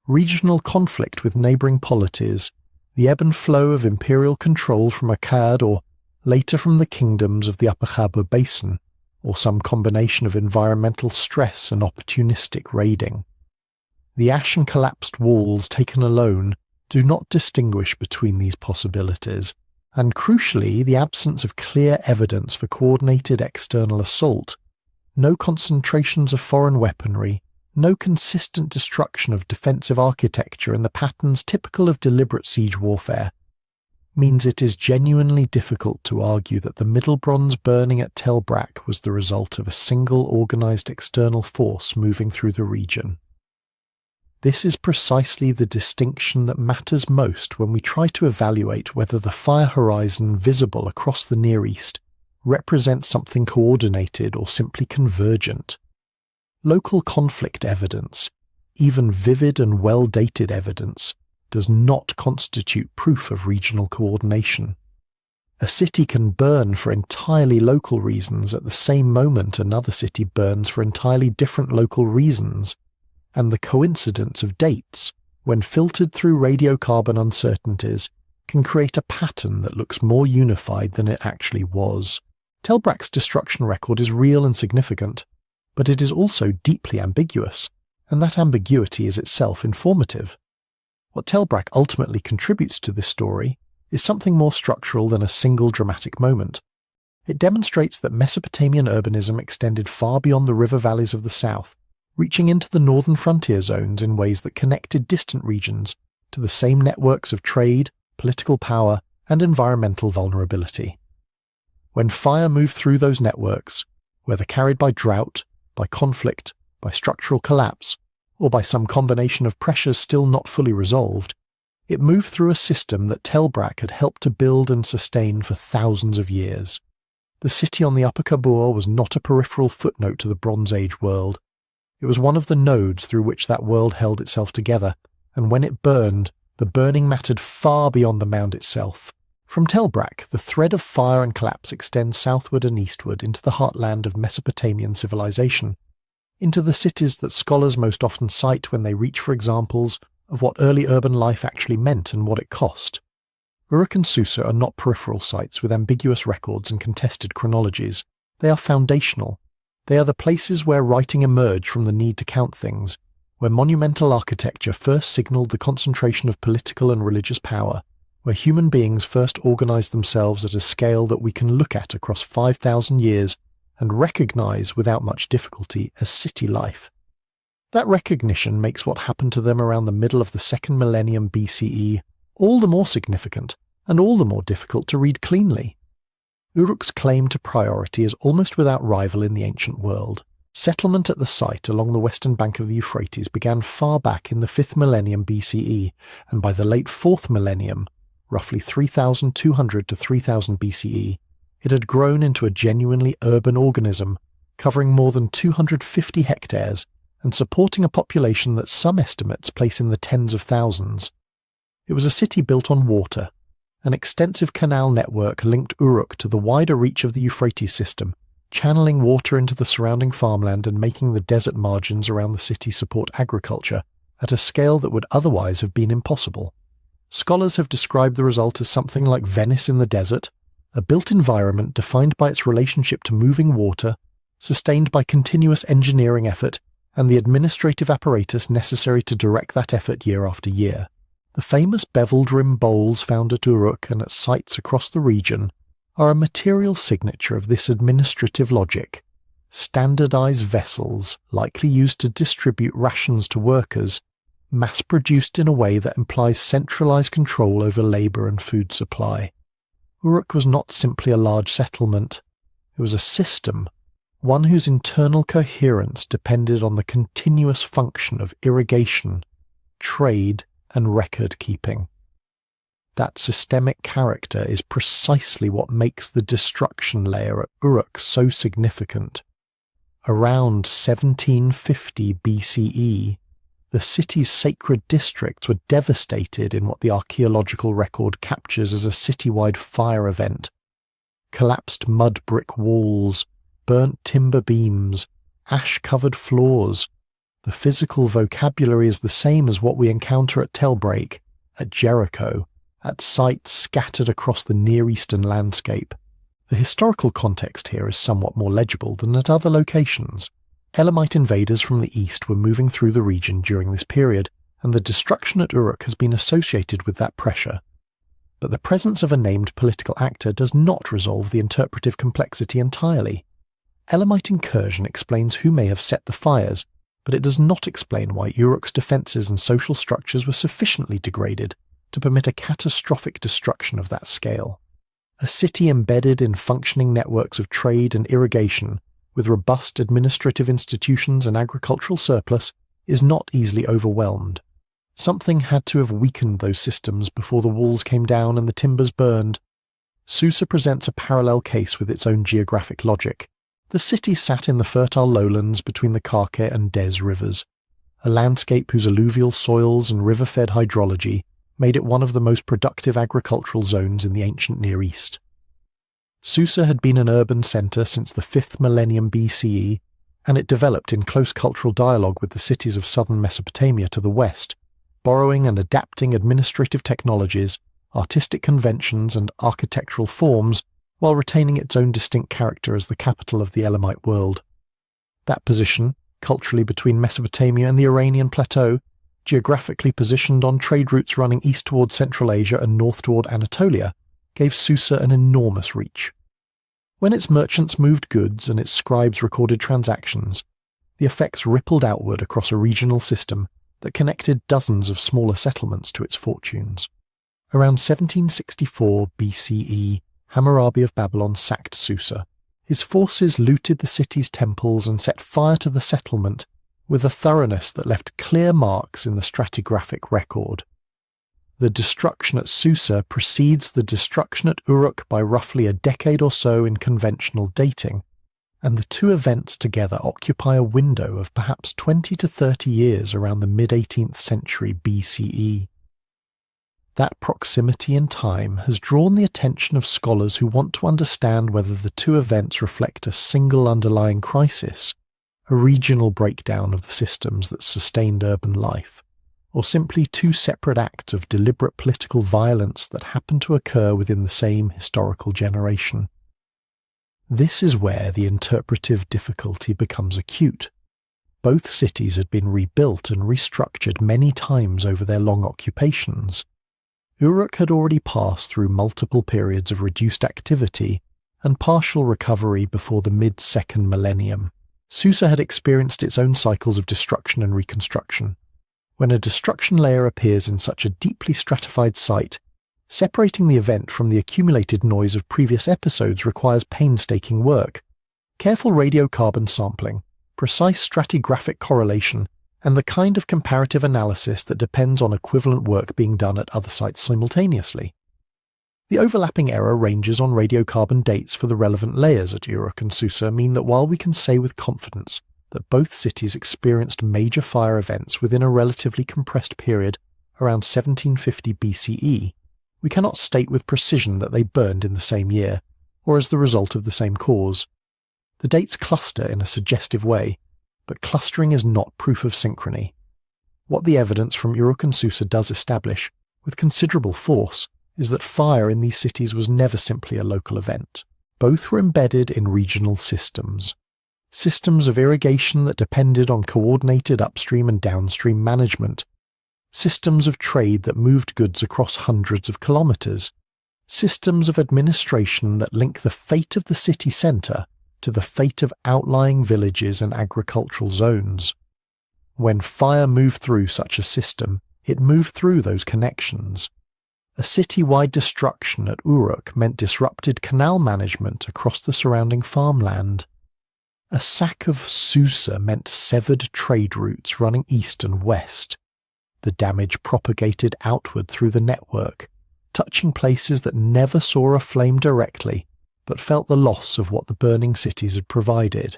regional conflict with neighbouring polities, the ebb and flow of imperial control from Akkad or later from the kingdoms of the Upper Khabur Basin, or some combination of environmental stress and opportunistic raiding. The ash and collapsed walls taken alone do not distinguish between these possibilities, and crucially the absence of clear evidence for coordinated external assault, no concentrations of foreign weaponry, no consistent destruction of defensive architecture in the patterns typical of deliberate siege warfare, means it is genuinely difficult to argue that the Middle Bronze burning at Tel Brak was the result of a single organised external force moving through the region. This is precisely the distinction that matters most when we try to evaluate whether the fire horizon visible across the Near East represents something coordinated or simply convergent. Local conflict evidence, even vivid and well-dated evidence, does not constitute proof of regional coordination. A city can burn for entirely local reasons at the same moment another city burns for entirely different local reasons, and the coincidence of dates, when filtered through radiocarbon uncertainties, can create a pattern that looks more unified than it actually was. Tel Brak's destruction record is real and significant, but it is also deeply ambiguous, and that ambiguity is itself informative. What Tel Brak ultimately contributes to this story is something more structural than a single dramatic moment. It demonstrates that Mesopotamian urbanism extended far beyond the river valleys of the south, reaching into the northern frontier zones in ways that connected distant regions to the same networks of trade, political power, and environmental vulnerability. When fire moved through those networks, whether carried by drought, by conflict, by structural collapse, or by some combination of pressures still not fully resolved, it moved through a system that Tel Brak had helped to build and sustain for thousands of years. The city on the Upper Khabur was not a peripheral footnote to the Bronze Age world. It was one of the nodes through which that world held itself together, and when it burned, the burning mattered far beyond the mound itself. From Tel Brak, the thread of fire and collapse extends southward and eastward into the heartland of Mesopotamian civilization, into the cities that scholars most often cite when they reach for examples of what early urban life actually meant and what it cost. Uruk and Susa are not peripheral sites with ambiguous records and contested chronologies. They are foundational. They are the places where writing emerged from the need to count things, where monumental architecture first signalled the concentration of political and religious power, where human beings first organised themselves at a scale that we can look at across 5,000 years and recognise without much difficulty as city life. That recognition makes what happened to them around the middle of the second millennium BCE all the more significant and all the more difficult to read cleanly. Uruk's claim to priority is almost without rival in the ancient world. Settlement at the site along the western bank of the Euphrates began far back in the 5th millennium BCE, and by the late 4th millennium, roughly 3,200 to 3000 BCE, it had grown into a genuinely urban organism, covering more than 250 hectares and supporting a population that some estimates place in the tens of thousands. It was a city built on water. An extensive canal network linked Uruk to the wider reach of the Euphrates system, channeling water into the surrounding farmland and making the desert margins around the city support agriculture at a scale that would otherwise have been impossible. Scholars have described the result as something like Venice in the desert, a built environment defined by its relationship to moving water, sustained by continuous engineering effort and the administrative apparatus necessary to direct that effort year after year. The famous beveled rim bowls found at Uruk and at sites across the region are a material signature of this administrative logic. standardized vessels likely used to distribute rations to workers, mass-produced in a way that implies centralized control over labor and food supply. Uruk was not simply a large settlement. It was a system, one whose internal coherence depended on the continuous function of irrigation, trade, and record-keeping. That systemic character is precisely what makes the destruction layer at Uruk so significant. Around 1750 BCE, the city's sacred districts were devastated in what the archaeological record captures as a citywide fire event. Collapsed mud brick walls, burnt timber beams, ash-covered floors. The physical vocabulary is the same as what we encounter at Tellbreak, at Jericho, at sites scattered across the Near Eastern landscape. The historical context here is somewhat more legible than at other locations. Elamite invaders from the east were moving through the region during this period, and the destruction at Uruk has been associated with that pressure. But the presence of a named political actor does not resolve the interpretive complexity entirely. Elamite incursion explains who may have set the fires, but it does not explain why Uruk's defences and social structures were sufficiently degraded to permit a catastrophic destruction of that scale. A city embedded in functioning networks of trade and irrigation, with robust administrative institutions and agricultural surplus, is not easily overwhelmed. Something had to have weakened those systems before the walls came down and the timbers burned. Susa presents a parallel case with its own geographic logic. The city sat in the fertile lowlands between the Karke and Des rivers, a landscape whose alluvial soils and river-fed hydrology made it one of the most productive agricultural zones in the ancient Near East. Susa had been an urban centre since the 5th millennium BCE, and it developed in close cultural dialogue with the cities of southern Mesopotamia to the west, borrowing and adapting administrative technologies, artistic conventions and architectural forms while retaining its own distinct character as the capital of the Elamite world. That position, culturally between Mesopotamia and the Iranian plateau, geographically positioned on trade routes running east toward Central Asia and north toward Anatolia, gave Susa an enormous reach. When its merchants moved goods and its scribes recorded transactions, the effects rippled outward across a regional system that connected dozens of smaller settlements to its fortunes. Around 1764 BCE, Hammurabi of Babylon sacked Susa. His forces looted the city's temples and set fire to the settlement with a thoroughness that left clear marks in the stratigraphic record. The destruction at Susa precedes the destruction at Uruk by roughly a decade or so in conventional dating, and the two events together occupy a window of perhaps 20 to 30 years around the mid-18th century BCE. That proximity in time has drawn the attention of scholars who want to understand whether the two events reflect a single underlying crisis, a regional breakdown of the systems that sustained urban life, or simply two separate acts of deliberate political violence that happen to occur within the same historical generation. This is where the interpretive difficulty becomes acute. Both cities had been rebuilt and restructured many times over their long occupations. Uruk had already passed through multiple periods of reduced activity and partial recovery before the mid-2nd millennium. Susa had experienced its own cycles of destruction and reconstruction. When a destruction layer appears in such a deeply stratified site, separating the event from the accumulated noise of previous episodes requires painstaking work. Careful radiocarbon sampling, precise stratigraphic correlation, and the kind of comparative analysis that depends on equivalent work being done at other sites simultaneously. The overlapping error ranges on radiocarbon dates for the relevant layers at Uruk and Susa mean that while we can say with confidence that both cities experienced major fire events within a relatively compressed period around 1750 BCE, we cannot state with precision that they burned in the same year, or as the result of the same cause. The dates cluster in a suggestive way, but clustering is not proof of synchrony. What the evidence from Uruk and Susa does establish, with considerable force, is that fire in these cities was never simply a local event. Both were embedded in regional systems. Systems of irrigation that depended on coordinated upstream and downstream management. Systems of trade that moved goods across hundreds of kilometers. Systems of administration that link the fate of the city centre to the fate of outlying villages and agricultural zones. When fire moved through such a system, it moved through those connections. A city-wide destruction at Uruk meant disrupted canal management across the surrounding farmland. A sack of Susa meant severed trade routes running east and west. The damage propagated outward through the network, touching places that never saw a flame directly, but felt the loss of what the burning cities had provided.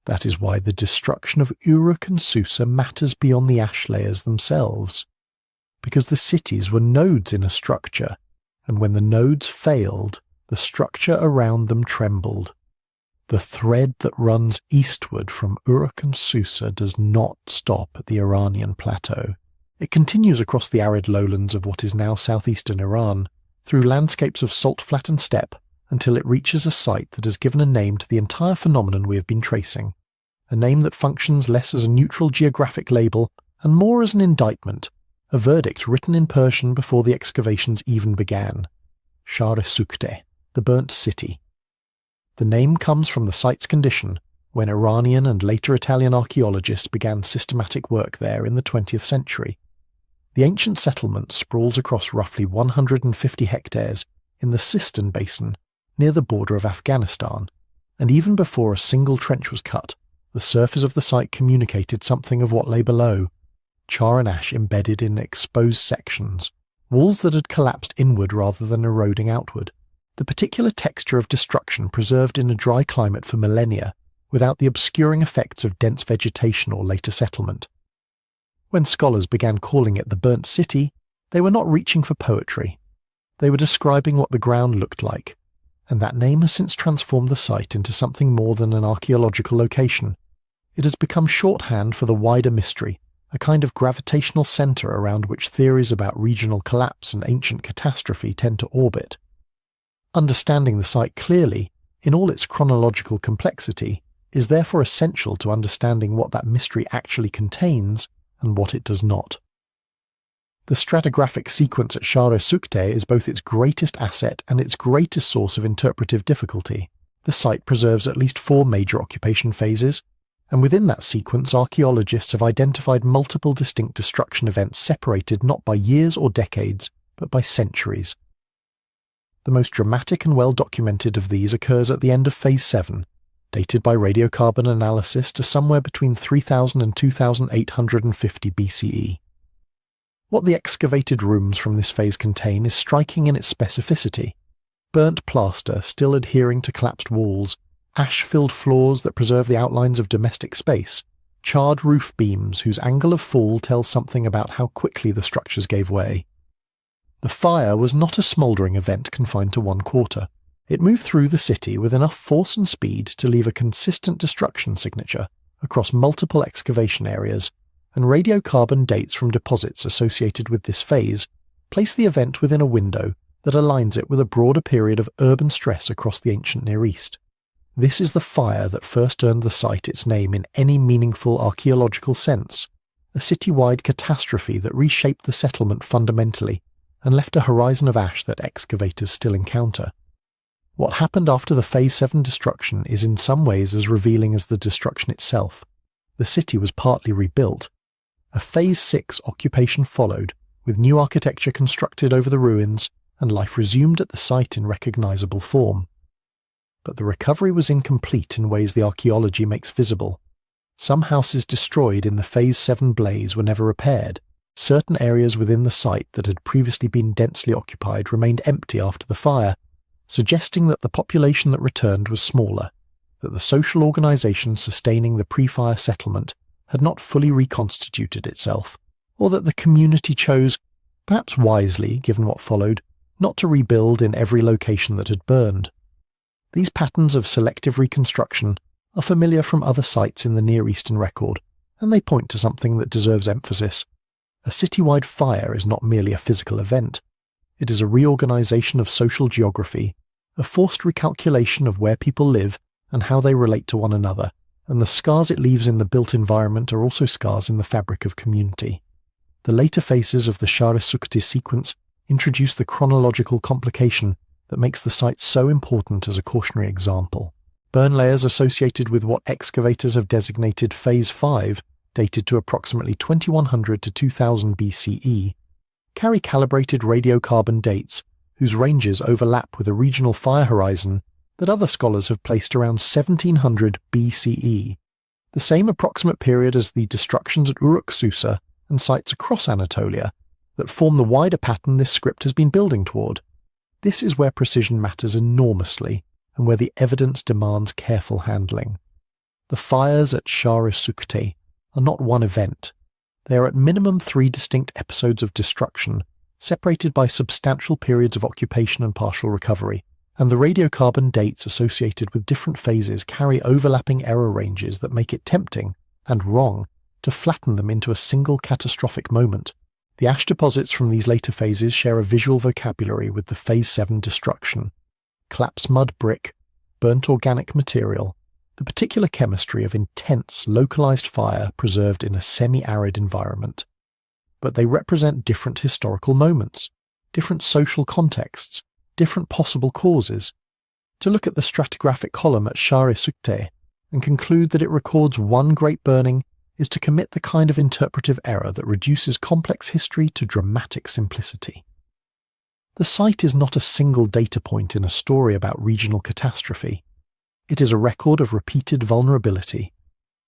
That is why the destruction of Uruk and Susa matters beyond the ash layers themselves. Because the cities were nodes in a structure, and when the nodes failed, the structure around them trembled. The thread that runs eastward from Uruk and Susa does not stop at the Iranian plateau. It continues across the arid lowlands of what is now southeastern Iran, through landscapes of salt-flattened steppe, until it reaches a site that has given a name to the entire phenomenon we have been tracing, a name that functions less as a neutral geographic label and more as an indictment, a verdict written in Persian before the excavations even began. Çatalhöyük, the burnt city. The name comes from the site's condition when Iranian and later Italian archaeologists began systematic work there in the 20th century. The ancient settlement sprawls across roughly 150 hectares in the Sistan Basin near the border of Afghanistan, and even before a single trench was cut, the surface of the site communicated something of what lay below: char and ash embedded in exposed sections, walls that had collapsed inward rather than eroding outward. The particular texture of destruction preserved in a dry climate for millennia, without the obscuring effects of dense vegetation or later settlement. When scholars began calling it the burnt city, they were not reaching for poetry. They were describing what the ground looked like, and that name has since transformed the site into something more than an archaeological location. It has become shorthand for the wider mystery, a kind of gravitational centre around which theories about regional collapse and ancient catastrophe tend to orbit. Understanding the site clearly, in all its chronological complexity, is therefore essential to understanding what that mystery actually contains and what it does not. The stratigraphic sequence at Çatalhöyük is both its greatest asset and its greatest source of interpretive difficulty. The site preserves at least 4 major occupation phases, and within that sequence archaeologists have identified multiple distinct destruction events separated not by years or decades, but by centuries. The most dramatic and well-documented of these occurs at the end of Phase 7, dated by radiocarbon analysis to somewhere between 3000 and 2850 BCE. What the excavated rooms from this phase contain is striking in its specificity. Burnt plaster still adhering to collapsed walls, ash-filled floors that preserve the outlines of domestic space, charred roof beams whose angle of fall tells something about how quickly the structures gave way. The fire was not a smouldering event confined to one quarter. It moved through the city with enough force and speed to leave a consistent destruction signature across multiple excavation areas, and radiocarbon dates from deposits associated with this phase place the event within a window that aligns it with a broader period of urban stress across the ancient Near East. This is the fire that first earned the site its name in any meaningful archaeological sense, a city-wide catastrophe that reshaped the settlement fundamentally and left a horizon of ash that excavators still encounter. What happened after the Phase 7 destruction is in some ways as revealing as the destruction itself. The city was partly rebuilt. A Phase 6 occupation followed, with new architecture constructed over the ruins and life resumed at the site in recognizable form. But the recovery was incomplete in ways the archaeology makes visible. Some houses destroyed in the Phase 7 blaze were never repaired. Certain areas within the site that had previously been densely occupied remained empty after the fire, suggesting that the population that returned was smaller, that the social organisation sustaining the pre-fire settlement had not fully reconstituted itself, or that the community chose, perhaps wisely given what followed, not to rebuild in every location that had burned. These patterns of selective reconstruction are familiar from other sites in the Near Eastern record, and they point to something that deserves emphasis. A citywide fire is not merely a physical event. It is a reorganization of social geography, a forced recalculation of where people live and how they relate to one another, and the scars it leaves in the built environment are also scars in the fabric of community. The later phases of the Çatalhöyük sequence introduce the chronological complication that makes the site so important as a cautionary example. Burn layers associated with what excavators have designated Phase 5, dated to approximately 2100 to 2000 BCE, carry calibrated radiocarbon dates whose ranges overlap with a regional fire horizon that other scholars have placed around 1700 BCE, the same approximate period as the destructions at Uruk, Susa, and sites across Anatolia that form the wider pattern this script has been building toward. This is where precision matters enormously, and where the evidence demands careful handling. The fires at Çatalhöyük are not one event. They are at minimum 3 distinct episodes of destruction, separated by substantial periods of occupation and partial recovery, and the radiocarbon dates associated with different phases carry overlapping error ranges that make it tempting, and wrong, to flatten them into a single catastrophic moment. The ash deposits from these later phases share a visual vocabulary with the Phase 7 destruction: collapsed mud brick, burnt organic material, the particular chemistry of intense, localized fire preserved in a semi-arid environment. But they represent different historical moments, different social contexts, different possible causes. To look at the stratigraphic column at Çatalhöyük and conclude that it records one great burning is to commit the kind of interpretive error that reduces complex history to dramatic simplicity. The site is not a single data point in a story about regional catastrophe. It is a record of repeated vulnerability,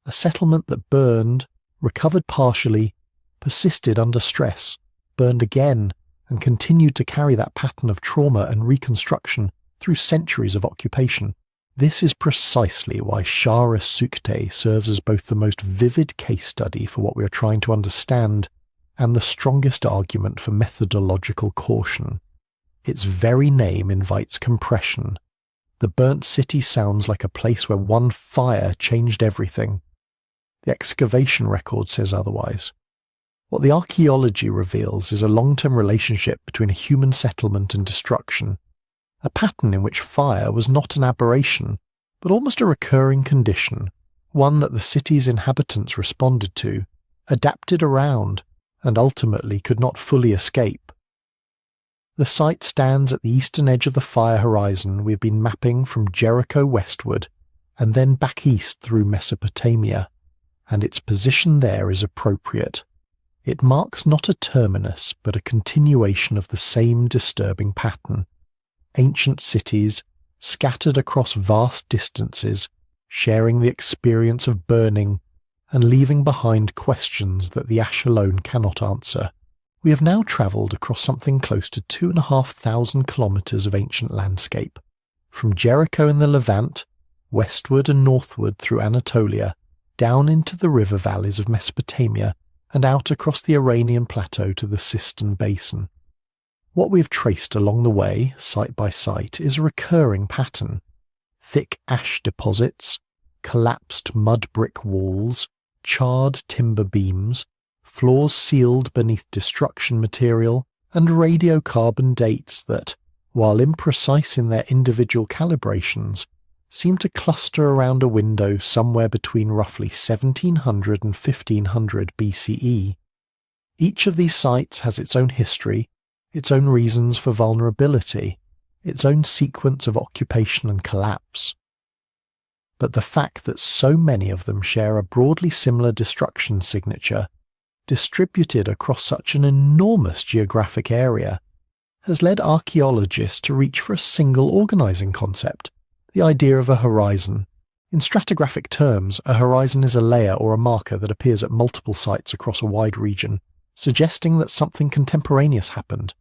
a settlement that burned, recovered partially, persisted under stress, burned again, and continued to carry that pattern of trauma and reconstruction through centuries of occupation. This is precisely why Çatalhöyük serves as both the most vivid case study for what we are trying to understand and the strongest argument for methodological caution. Its very name invites compression. The burnt city sounds like a place where one fire changed everything. The excavation record says otherwise. What the archaeology reveals is a long-term relationship between a human settlement and destruction, a pattern in which fire was not an aberration, but almost a recurring condition, one that the city's inhabitants responded to, adapted around, and ultimately could not fully escape. The site stands at the eastern edge of the fire horizon we have been mapping from Jericho westward, and then back east through Mesopotamia, and its position there is appropriate. It marks not a terminus, but a continuation of the same disturbing pattern. Ancient cities, scattered across vast distances, sharing the experience of burning, and leaving behind questions that the ash alone cannot answer. We have now travelled across something close to 2,500 kilometres of ancient landscape, from Jericho in the Levant, westward and northward through Anatolia, down into the river valleys of Mesopotamia, and out across the Iranian plateau to the Sistan basin. What we have traced along the way, site by site, is a recurring pattern. Thick ash deposits, collapsed mud brick walls, charred timber beams, floors sealed beneath destruction material, and radiocarbon dates that, while imprecise in their individual calibrations, seem to cluster around a window somewhere between roughly 1700 and 1500 BCE. Each of these sites has its own history, its own reasons for vulnerability, its own sequence of occupation and collapse. But the fact that so many of them share a broadly similar destruction signature, distributed across such an enormous geographic area, has led archaeologists to reach for a single organizing concept: the idea of a horizon. In stratigraphic terms, a horizon is a layer or a marker that appears at multiple sites across a wide region, suggesting that something contemporaneous happened,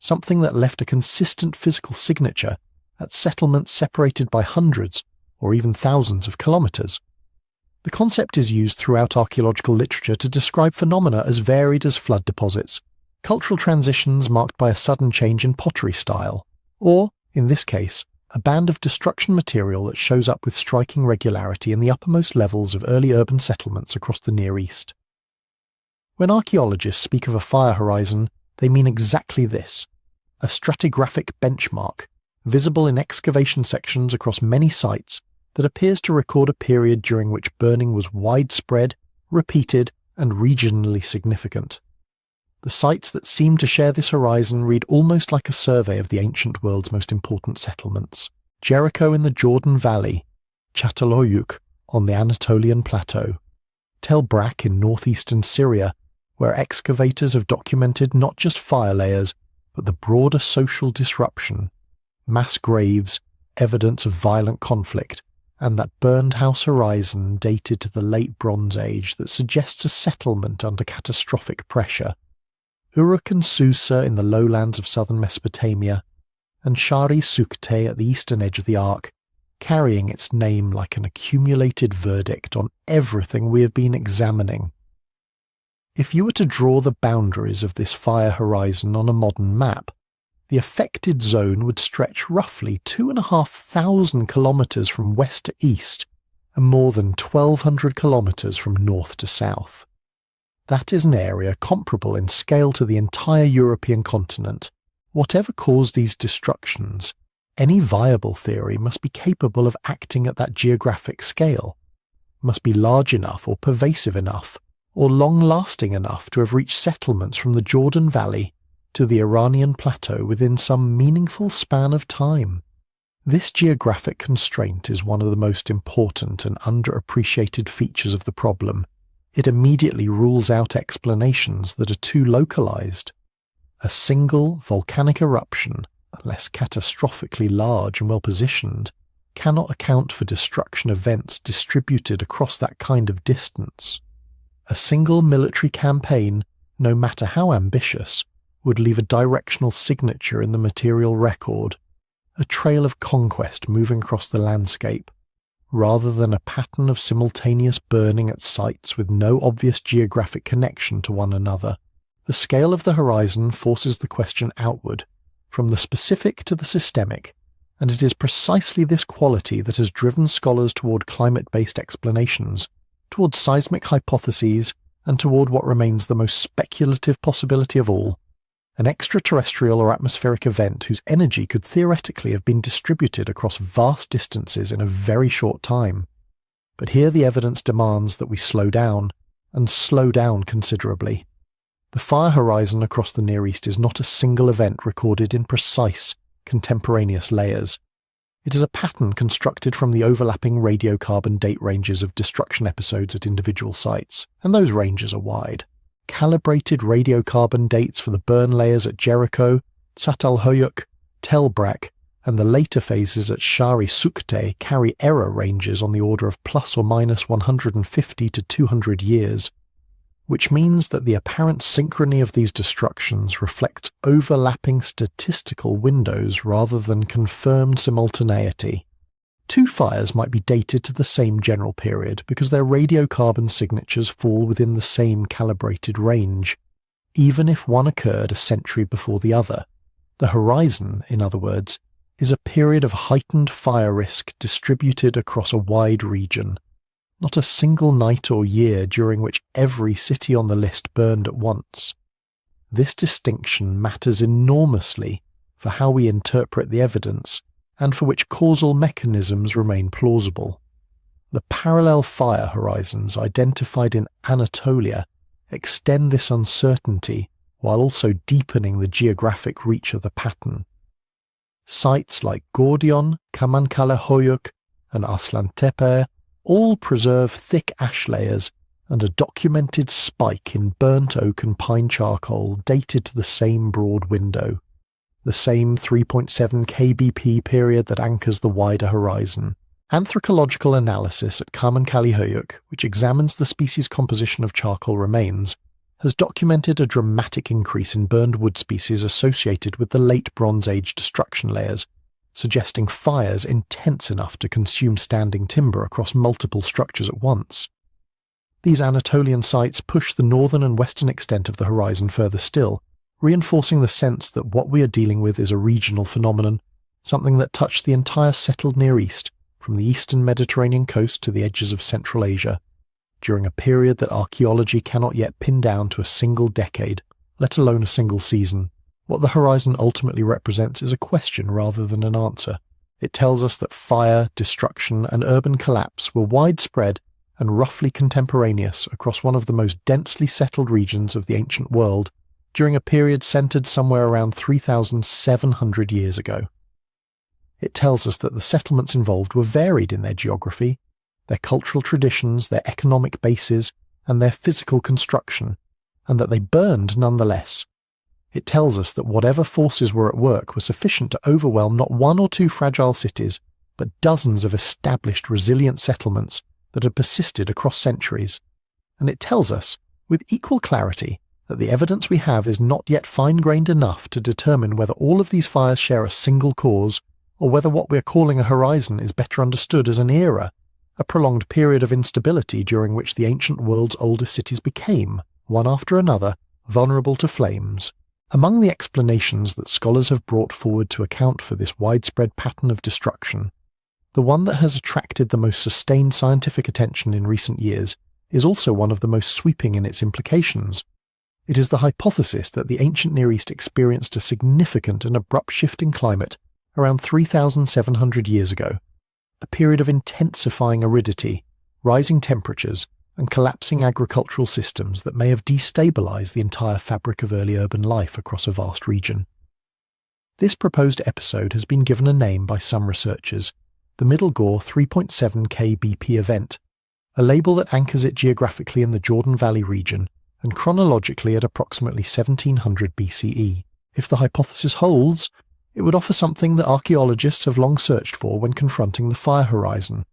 something that left a consistent physical signature at settlements separated by hundreds or even thousands of kilometres. The concept is used throughout archaeological literature to describe phenomena as varied as flood deposits, cultural transitions marked by a sudden change in pottery style, or, in this case, a band of destruction material that shows up with striking regularity in the uppermost levels of early urban settlements across the Near East. When archaeologists speak of a fire horizon, they mean exactly this: a stratigraphic benchmark, visible in excavation sections across many sites, that appears to record a period during which burning was widespread, repeated, and regionally significant. The sites that seem to share this horizon read almost like a survey of the ancient world's most important settlements. Jericho in the Jordan Valley, Çatalhöyük on the Anatolian plateau, Tel Brak in northeastern Syria, where excavators have documented not just fire layers, but the broader social disruption, mass graves, evidence of violent conflict, and that burned house horizon dated to the late Bronze Age that suggests a settlement under catastrophic pressure. Uruk and Susa in the lowlands of southern Mesopotamia, and Çatalhöyük at the eastern edge of the Ark, carrying its name like an accumulated verdict on everything we have been examining. If you were to draw the boundaries of this fire horizon on a modern map, the affected zone would stretch roughly 2,500 kilometres from west to east and more than 1,200 kilometres from north to south. That is an area comparable in scale to the entire European continent. Whatever caused these destructions, any viable theory must be capable of acting at that geographic scale, must be large enough or pervasive enough, or long-lasting enough to have reached settlements from the Jordan Valley to the Iranian plateau within some meaningful span of time. This geographic constraint is one of the most important and underappreciated features of the problem. It immediately rules out explanations that are too localized. A single volcanic eruption, unless catastrophically large and well-positioned, cannot account for destruction events distributed across that kind of distance. A single military campaign, no matter how ambitious, would leave a directional signature in the material record, a trail of conquest moving across the landscape, rather than a pattern of simultaneous burning at sites with no obvious geographic connection to one another. The scale of the horizon forces the question outward, from the specific to the systemic, and it is precisely this quality that has driven scholars toward climate-based explanations, toward seismic hypotheses, and toward what remains the most speculative possibility of all, an extraterrestrial or atmospheric event whose energy could theoretically have been distributed across vast distances in a very short time. But here the evidence demands that we slow down, and slow down considerably. The fire horizon across the Near East is not a single event recorded in precise, contemporaneous layers. It is a pattern constructed from the overlapping radiocarbon date ranges of destruction episodes at individual sites, and those ranges are wide. Calibrated radiocarbon dates for the burn layers at Jericho, Çatalhöyük, Tel Brak, and the later phases at Çatalhöyük carry error ranges on the order of plus or minus 150 to 200 years, which means that the apparent synchrony of these destructions reflects overlapping statistical windows rather than confirmed simultaneity. Two fires might be dated to the same general period because their radiocarbon signatures fall within the same calibrated range, even if one occurred a century before the other. The horizon, in other words, is a period of heightened fire risk distributed across a wide region, not a single night or year during which every city on the list burned at once. This distinction matters enormously for how we interpret the evidence and for which causal mechanisms remain plausible. The parallel fire horizons identified in Anatolia extend this uncertainty while also deepening the geographic reach of the pattern. Sites like Gordion, Çatalhöyük, and Arslantepe all preserve thick ash layers and a documented spike in burnt oak and pine charcoal dated to the same broad window, the same 3.7 kbp period that anchors the wider horizon. Anthropological analysis at Çatalhöyük, which examines the species composition of charcoal remains, has documented a dramatic increase in burned wood species associated with the late Bronze Age destruction layers, suggesting fires intense enough to consume standing timber across multiple structures at once. These Anatolian sites push the northern and western extent of the horizon further still, reinforcing the sense that what we are dealing with is a regional phenomenon, something that touched the entire settled Near East, from the eastern Mediterranean coast to the edges of Central Asia, during a period that archaeology cannot yet pin down to a single decade, let alone a single season. What the horizon ultimately represents is a question rather than an answer. It tells us that fire, destruction, and urban collapse were widespread and roughly contemporaneous across one of the most densely settled regions of the ancient world, during a period centered somewhere around 3,700 years ago. It tells us that the settlements involved were varied in their geography, their cultural traditions, their economic bases, and their physical construction, and that they burned nonetheless. It tells us that whatever forces were at work were sufficient to overwhelm not one or two fragile cities, but dozens of established resilient settlements that had persisted across centuries. And it tells us, with equal clarity, that the evidence we have is not yet fine-grained enough to determine whether all of these fires share a single cause, or whether what we are calling a horizon is better understood as an era, a prolonged period of instability during which the ancient world's oldest cities became, one after another, vulnerable to flames. Among the explanations that scholars have brought forward to account for this widespread pattern of destruction, the one that has attracted the most sustained scientific attention in recent years is also one of the most sweeping in its implications. It is the hypothesis that the ancient Near East experienced a significant and abrupt shift in climate around 3,700 years ago, a period of intensifying aridity, rising temperatures, and collapsing agricultural systems that may have destabilized the entire fabric of early urban life across a vast region. This proposed episode has been given a name by some researchers, the Middle Gore 3.7K BP event, a label that anchors it geographically in the Jordan Valley region and chronologically at approximately 1700 BCE. If the hypothesis holds, it would offer something that archaeologists have long searched for when confronting the fire horizon: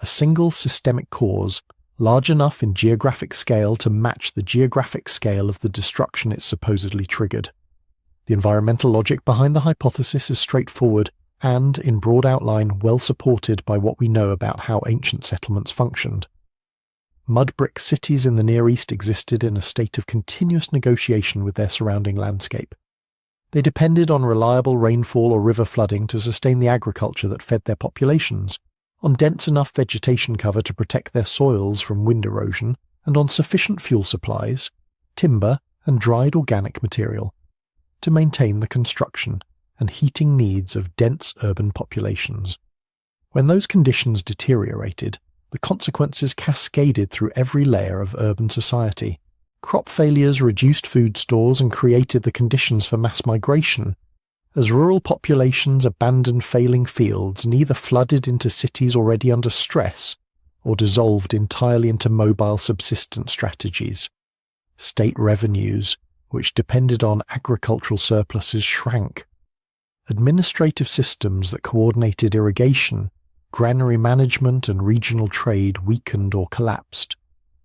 a single systemic cause, large enough in geographic scale to match the geographic scale of the destruction it supposedly triggered. The environmental logic behind the hypothesis is straightforward and, in broad outline, well supported by what we know about how ancient settlements functioned. Mud brick cities in the Near East existed in a state of continuous negotiation with their surrounding landscape. They depended on reliable rainfall or river flooding to sustain the agriculture that fed their populations, on dense enough vegetation cover to protect their soils from wind erosion, and on sufficient fuel supplies, timber, and dried organic material to maintain the construction and heating needs of dense urban populations. When those conditions deteriorated, the consequences cascaded through every layer of urban society. Crop failures reduced food stores and created the conditions for mass migration, as rural populations abandoned failing fields and either flooded into cities already under stress or dissolved entirely into mobile subsistence strategies. State revenues, which depended on agricultural surpluses, shrank. Administrative systems that coordinated irrigation, granary management and regional trade weakened or collapsed,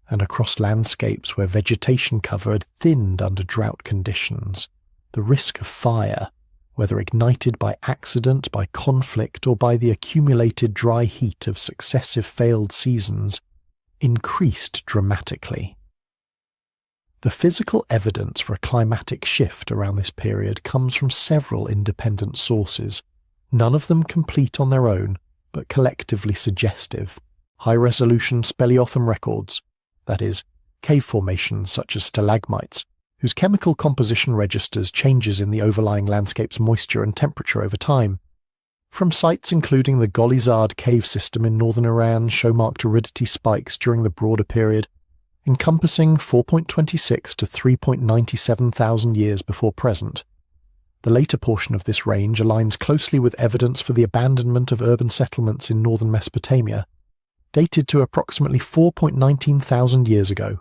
and across landscapes where vegetation cover had thinned under drought conditions, the risk of fire, whether ignited by accident, by conflict, or by the accumulated dry heat of successive failed seasons, increased dramatically. The physical evidence for a climatic shift around this period comes from several independent sources, none of them complete on their own, but collectively suggestive. High-resolution speleothem records, that is, cave formations such as stalagmites, whose chemical composition registers changes in the overlying landscape's moisture and temperature over time. From sites including the Golizard cave system in northern Iran show marked aridity spikes during the broader period, encompassing 4.26 to 3.97 thousand years before present. The later portion of this range aligns closely with evidence for the abandonment of urban settlements in northern Mesopotamia, dated to approximately 4.19 thousand years ago.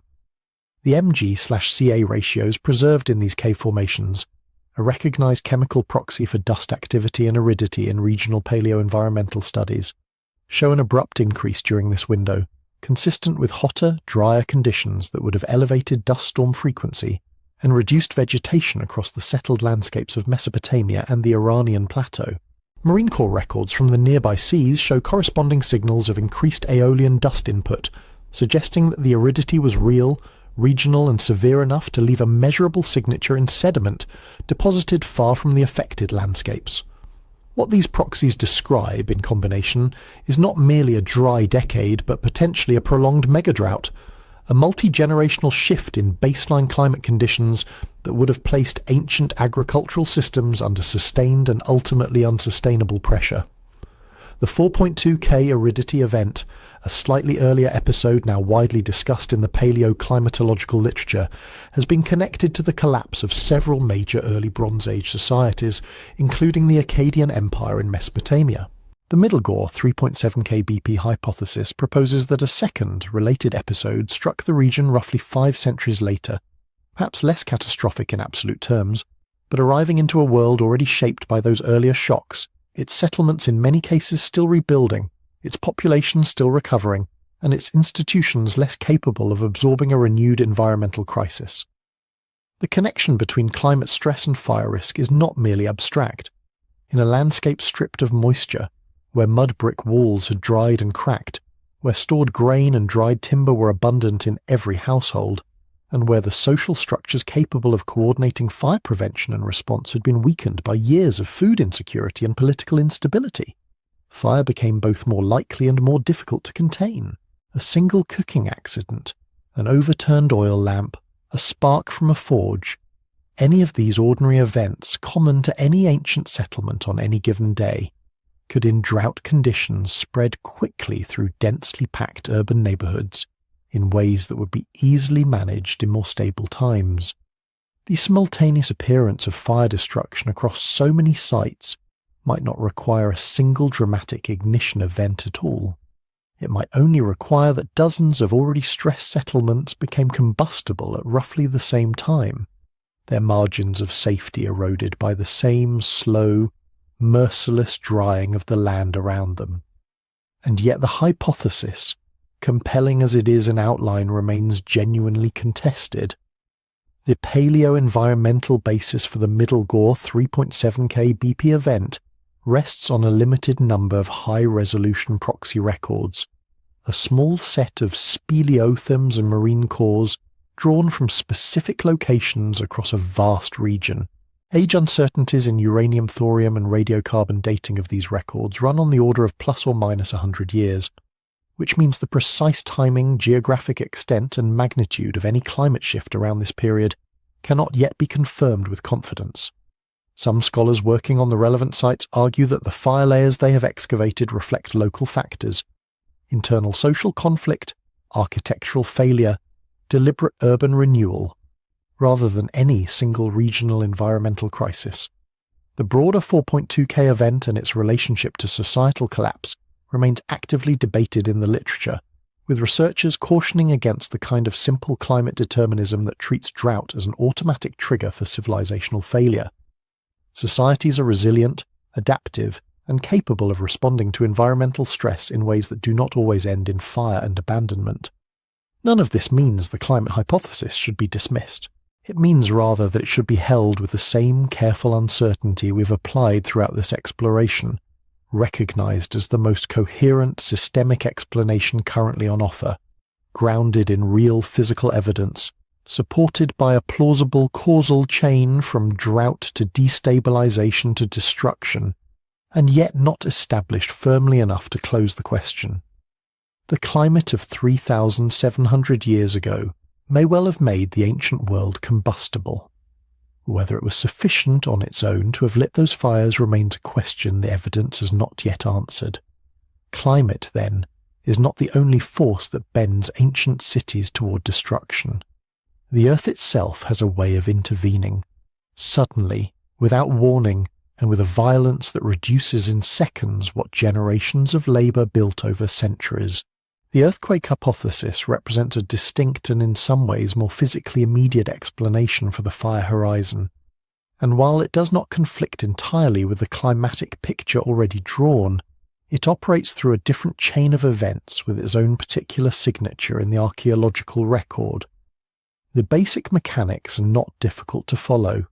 The Mg/Ca ratios preserved in these cave formations, a recognized chemical proxy for dust activity and aridity in regional paleoenvironmental studies, show an abrupt increase during this window, consistent with hotter, drier conditions that would have elevated dust storm frequency and reduced vegetation across the settled landscapes of Mesopotamia and the Iranian plateau. Marine Corps records from the nearby seas show corresponding signals of increased aeolian dust input, suggesting that the aridity was real, regional and severe enough to leave a measurable signature in sediment deposited far from the affected landscapes. What these proxies describe in combination is not merely a dry decade but potentially a prolonged megadrought, a multi-generational shift in baseline climate conditions that would have placed ancient agricultural systems under sustained and ultimately unsustainable pressure. The 4.2K aridity event, a slightly earlier episode now widely discussed in the paleoclimatological literature, has been connected to the collapse of several major early Bronze Age societies, including the Akkadian Empire in Mesopotamia. The Middlegore 3.7K BP hypothesis proposes that a second, related episode struck the region roughly 5 centuries later, perhaps less catastrophic in absolute terms, but arriving into a world already shaped by those earlier shocks, its settlements in many cases still rebuilding, its population still recovering, and its institutions less capable of absorbing a renewed environmental crisis. The connection between climate stress and fire risk is not merely abstract. In a landscape stripped of moisture, where mud brick walls had dried and cracked, where stored grain and dried timber were abundant in every household, and where the social structures capable of coordinating fire prevention and response had been weakened by years of food insecurity and political instability, fire became both more likely and more difficult to contain. A single cooking accident, an overturned oil lamp, a spark from a forge, any of these ordinary events common to any ancient settlement on any given day, could in drought conditions spread quickly through densely packed urban neighbourhoods in ways that would be easily managed in more stable times. The simultaneous appearance of fire destruction across so many sites might not require a single dramatic ignition event at all. It might only require that dozens of already stressed settlements became combustible at roughly the same time, their margins of safety eroded by the same slow, merciless drying of the land around them. And yet the hypothesis, compelling as it is in outline, remains genuinely contested. The paleo-environmental basis for the Middlegore 3.7K BP event rests on a limited number of high-resolution proxy records, a small set of speleothems and marine cores drawn from specific locations across a vast region. Age uncertainties in uranium, thorium and radiocarbon dating of these records run on the order of plus or minus 100 years, which means the precise timing, geographic extent and magnitude of any climate shift around this period cannot yet be confirmed with confidence. Some scholars working on the relevant sites argue that the fire layers they have excavated reflect local factors: internal social conflict, architectural failure, deliberate urban renewal, rather than any single regional environmental crisis. The broader 4.2K event and its relationship to societal collapse remains actively debated in the literature, with researchers cautioning against the kind of simple climate determinism that treats drought as an automatic trigger for civilizational failure. Societies are resilient, adaptive, and capable of responding to environmental stress in ways that do not always end in fire and abandonment. None of this means the climate hypothesis should be dismissed. It means rather that it should be held with the same careful uncertainty we've applied throughout this exploration, recognized as the most coherent systemic explanation currently on offer, grounded in real physical evidence, supported by a plausible causal chain from drought to destabilization to destruction, and yet not established firmly enough to close the question. The climate of 3,700 years ago may well have made the ancient world combustible. Whether it was sufficient on its own to have lit those fires remains a question the evidence has not yet answered. Climate, then, is not the only force that bends ancient cities toward destruction. The earth itself has a way of intervening, suddenly, without warning, and with a violence that reduces in seconds what generations of labour built over centuries. The earthquake hypothesis represents a distinct and in some ways more physically immediate explanation for the fire horizon, and while it does not conflict entirely with the climatic picture already drawn, it operates through a different chain of events with its own particular signature in the archaeological record. The basic mechanics are not difficult to follow.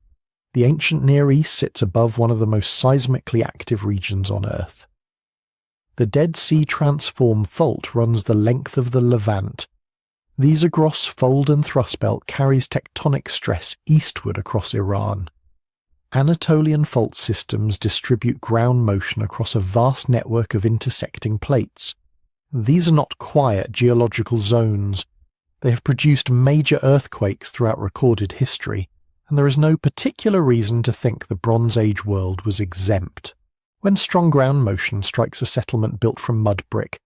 The ancient Near East sits above one of the most seismically active regions on Earth. The Dead Sea Transform Fault runs the length of the Levant. The Zagros Fold and Thrust Belt carries tectonic stress eastward across Iran. Anatolian fault systems distribute ground motion across a vast network of intersecting plates. These are not quiet geological zones. They have produced major earthquakes throughout recorded history, and there is no particular reason to think the Bronze Age world was exempt. When strong ground motion strikes a settlement built from mud brick,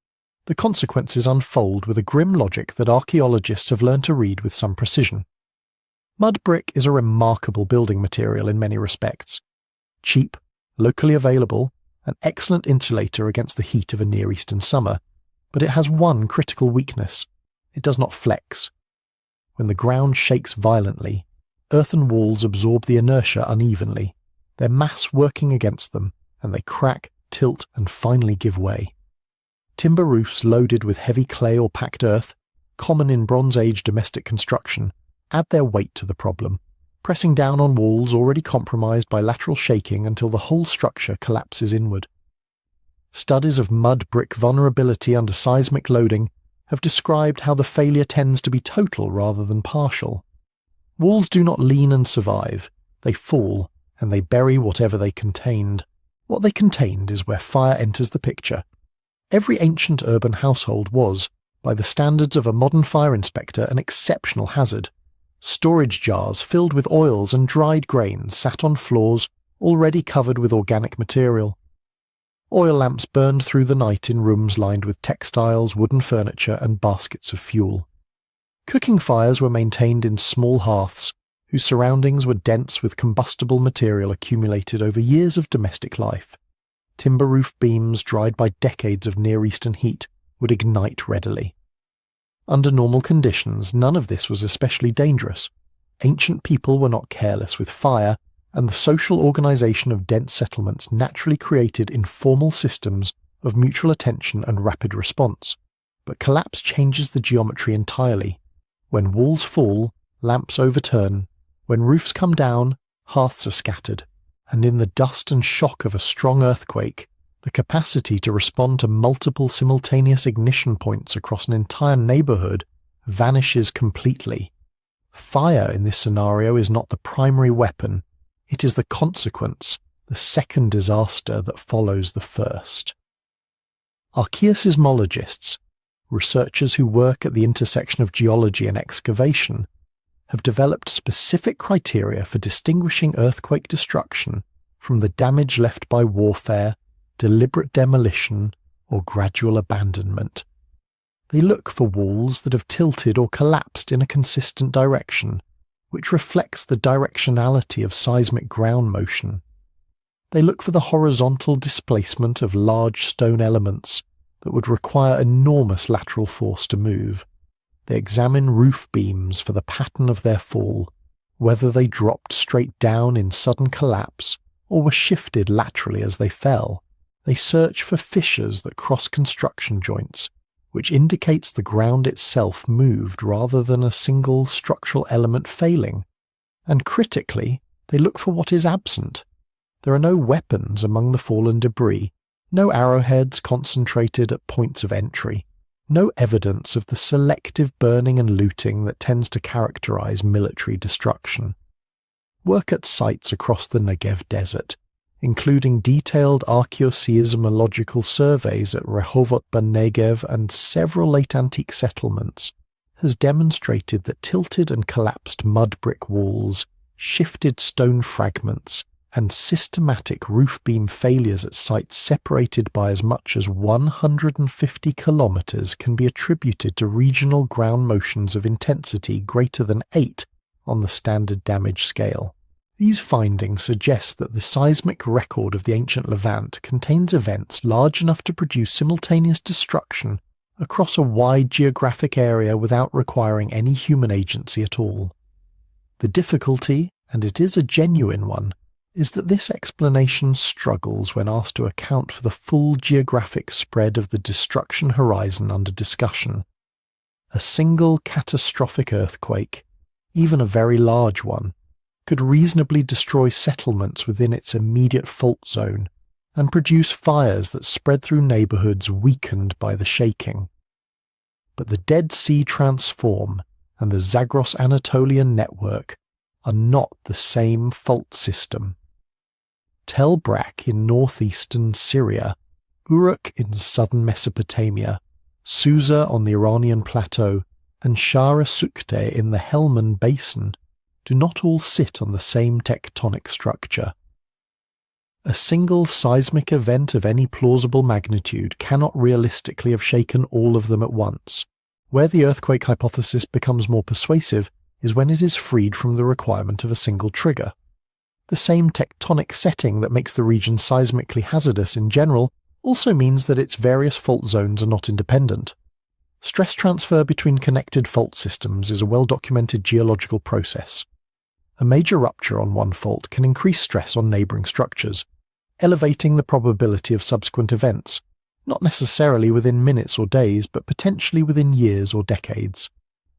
the consequences unfold with a grim logic that archaeologists have learned to read with some precision. Mud brick is a remarkable building material in many respects. Cheap, locally available, an excellent insulator against the heat of a Near Eastern summer, but it has one critical weakness: it does not flex. When the ground shakes violently, earthen walls absorb the inertia unevenly, their mass working against them, and they crack, tilt, and finally give way. Timber roofs loaded with heavy clay or packed earth, common in Bronze Age domestic construction, add their weight to the problem, pressing down on walls already compromised by lateral shaking until the whole structure collapses inward. Studies of mud brick vulnerability under seismic loading have described how the failure tends to be total rather than partial. Walls do not lean and survive, they fall, and they bury whatever they contained. What they contained is where fire enters the picture. Every ancient urban household was, by the standards of a modern fire inspector, an exceptional hazard. Storage jars filled with oils and dried grains sat on floors already covered with organic material. Oil lamps burned through the night in rooms lined with textiles, wooden furniture, and baskets of fuel. Cooking fires were maintained in small hearths, whose surroundings were dense with combustible material accumulated over years of domestic life. Timber roof beams, dried by decades of Near Eastern heat, would ignite readily. Under normal conditions, none of this was especially dangerous. Ancient people were not careless with fire, and the social organization of dense settlements naturally created informal systems of mutual attention and rapid response. But collapse changes the geometry entirely. When walls fall, lamps overturn. When roofs come down, hearths are scattered. And in the dust and shock of a strong earthquake, the capacity to respond to multiple simultaneous ignition points across an entire neighborhood vanishes completely. Fire in this scenario is not the primary weapon, it is the consequence, the second disaster that follows the first. Archaeoseismologists, researchers who work at the intersection of geology and excavation, have developed specific criteria for distinguishing earthquake destruction from the damage left by warfare, deliberate demolition, or gradual abandonment. They look for walls that have tilted or collapsed in a consistent direction, which reflects the directionality of seismic ground motion. They look for the horizontal displacement of large stone elements that would require enormous lateral force to move. They examine roof beams for the pattern of their fall, whether they dropped straight down in sudden collapse or were shifted laterally as they fell. They search for fissures that cross construction joints, which indicates the ground itself moved rather than a single structural element failing. And critically, they look for what is absent. There are no weapons among the fallen debris, no arrowheads concentrated at points of entry, no evidence of the selective burning and looting that tends to characterize military destruction. Work at sites across the Negev desert, including detailed archaeoseismological surveys at Rehovot Negev and several late antique settlements, has demonstrated that tilted and collapsed mud brick walls, shifted stone fragments, and systematic roof beam failures at sites separated by as much as 150 kilometers can be attributed to regional ground motions of intensity greater than 8 on the standard damage scale. These findings suggest that the seismic record of the ancient Levant contains events large enough to produce simultaneous destruction across a wide geographic area without requiring any human agency at all. The difficulty, and it is a genuine one, is that this explanation struggles when asked to account for the full geographic spread of the destruction horizon under discussion. A single catastrophic earthquake, even a very large one, could reasonably destroy settlements within its immediate fault zone and produce fires that spread through neighborhoods weakened by the shaking. But the Dead Sea Transform and the Zagros-Anatolian network are not the same fault system. Tel Brak in northeastern Syria, Uruk in southern Mesopotamia, Susa on the Iranian plateau, and Shara Sukte in the Helmand Basin do not all sit on the same tectonic structure. A single seismic event of any plausible magnitude cannot realistically have shaken all of them at once. Where the earthquake hypothesis becomes more persuasive is when it is freed from the requirement of a single trigger. The same tectonic setting that makes the region seismically hazardous in general also means that its various fault zones are not independent. Stress transfer between connected fault systems is a well-documented geological process. A major rupture on one fault can increase stress on neighbouring structures, elevating the probability of subsequent events, not necessarily within minutes or days, but potentially within years or decades.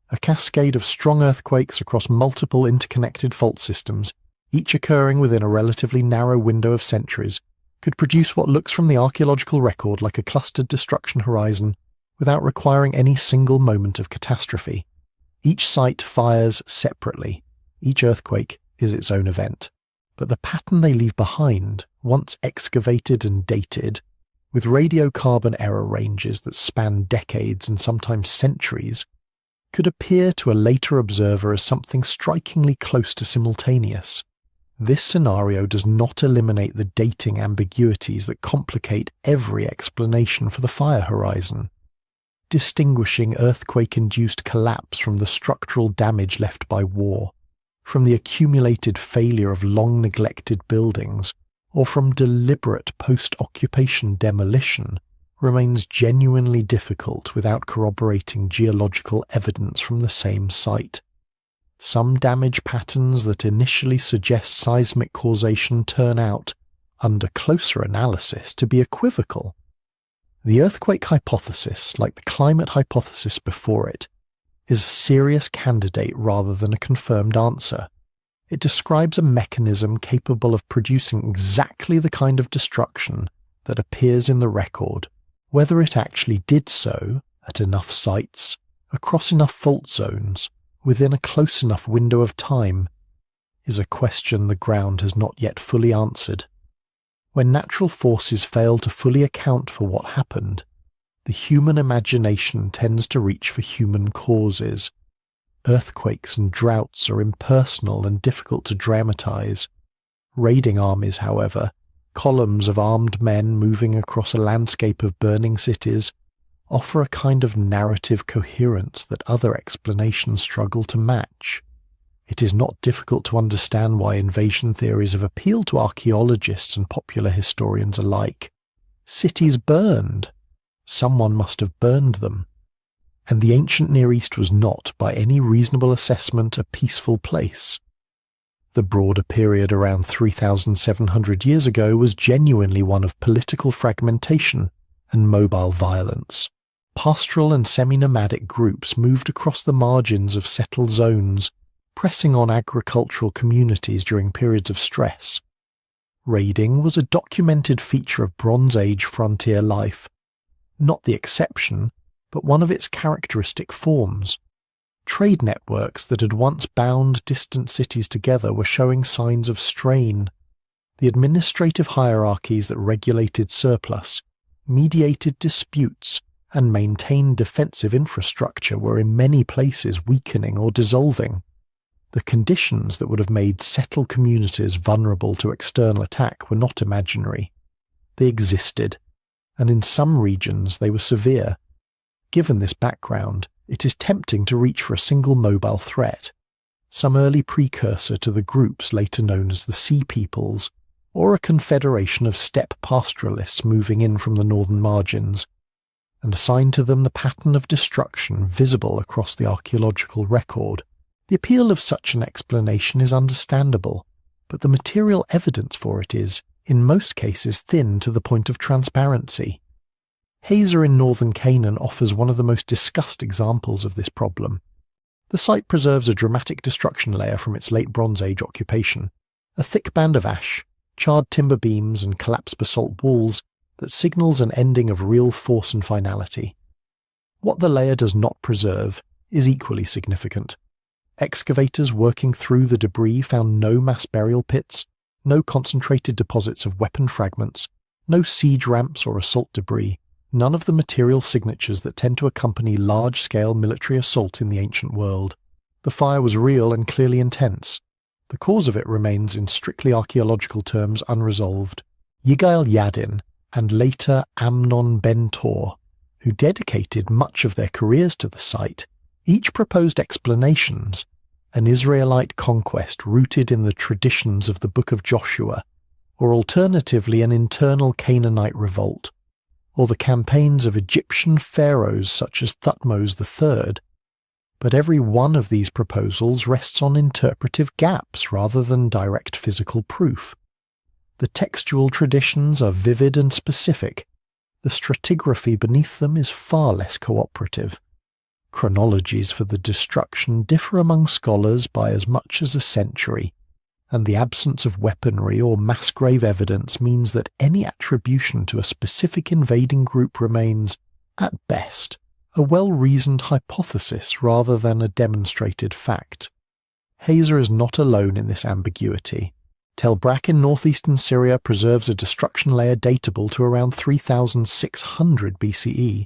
A cascade of strong earthquakes across multiple interconnected fault systems, each occurring within a relatively narrow window of centuries, could produce what looks from the archaeological record like a clustered destruction horizon without requiring any single moment of catastrophe. Each site fires separately. Each earthquake is its own event. But the pattern they leave behind, once excavated and dated, with radiocarbon error ranges that span decades and sometimes centuries, could appear to a later observer as something strikingly close to simultaneous. This scenario does not eliminate the dating ambiguities that complicate every explanation for the fire horizon. Distinguishing earthquake-induced collapse from the structural damage left by war, from the accumulated failure of long-neglected buildings, or from deliberate post-occupation demolition, remains genuinely difficult without corroborating geological evidence from the same site. Some damage patterns that initially suggest seismic causation turn out, under closer analysis, to be equivocal. The earthquake hypothesis, like the climate hypothesis before it, is a serious candidate rather than a confirmed answer. It describes a mechanism capable of producing exactly the kind of destruction that appears in the record. Whether it actually did so, at enough sites, across enough fault zones, within a close enough window of time, is a question the ground has not yet fully answered. When natural forces fail to fully account for what happened, the human imagination tends to reach for human causes. Earthquakes and droughts are impersonal and difficult to dramatize. Raiding armies, however, columns of armed men moving across a landscape of burning cities, offer a kind of narrative coherence that other explanations struggle to match. It is not difficult to understand why invasion theories have appealed to archaeologists and popular historians alike. Cities burned. Someone must have burned them. And the ancient Near East was not, by any reasonable assessment, a peaceful place. The broader period around 3,700 years ago was genuinely one of political fragmentation and mobile violence. Pastoral and semi-nomadic groups moved across the margins of settled zones, pressing on agricultural communities during periods of stress. Raiding was a documented feature of Bronze Age frontier life, not the exception, but one of its characteristic forms. Trade networks that had once bound distant cities together were showing signs of strain. The administrative hierarchies that regulated surplus, mediated disputes, and maintained defensive infrastructure were in many places weakening or dissolving. The conditions that would have made settled communities vulnerable to external attack were not imaginary. They existed, and in some regions they were severe. Given this background, it is tempting to reach for a single mobile threat, some early precursor to the groups later known as the Sea Peoples, or a confederation of steppe pastoralists moving in from the northern margins, and assign to them the pattern of destruction visible across the archaeological record. The appeal of such an explanation is understandable, but the material evidence for it is, in most cases, thin to the point of transparency. Hazor in northern Canaan offers one of the most discussed examples of this problem. The site preserves a dramatic destruction layer from its late Bronze Age occupation, a thick band of ash, charred timber beams and collapsed basalt walls that signals an ending of real force and finality. What the layer does not preserve is equally significant. Excavators working through the debris found no mass burial pits, no concentrated deposits of weapon fragments, no siege ramps or assault debris, none of the material signatures that tend to accompany large-scale military assault in the ancient world. The fire was real and clearly intense. The cause of it remains, in strictly archaeological terms, unresolved. Yigael Yadin and later Amnon Ben-Tor, who dedicated much of their careers to the site, each proposed explanations: an Israelite conquest rooted in the traditions of the Book of Joshua, or alternatively an internal Canaanite revolt, or the campaigns of Egyptian pharaohs such as Thutmose III. But every one of these proposals rests on interpretive gaps rather than direct physical proof. The textual traditions are vivid and specific. The stratigraphy beneath them is far less cooperative. Chronologies for the destruction differ among scholars by as much as a century, and the absence of weaponry or mass grave evidence means that any attribution to a specific invading group remains, at best, a well-reasoned hypothesis rather than a demonstrated fact. Hazer is not alone in this ambiguity. Tel Brak in northeastern Syria preserves a destruction layer datable to around 3600 BCE,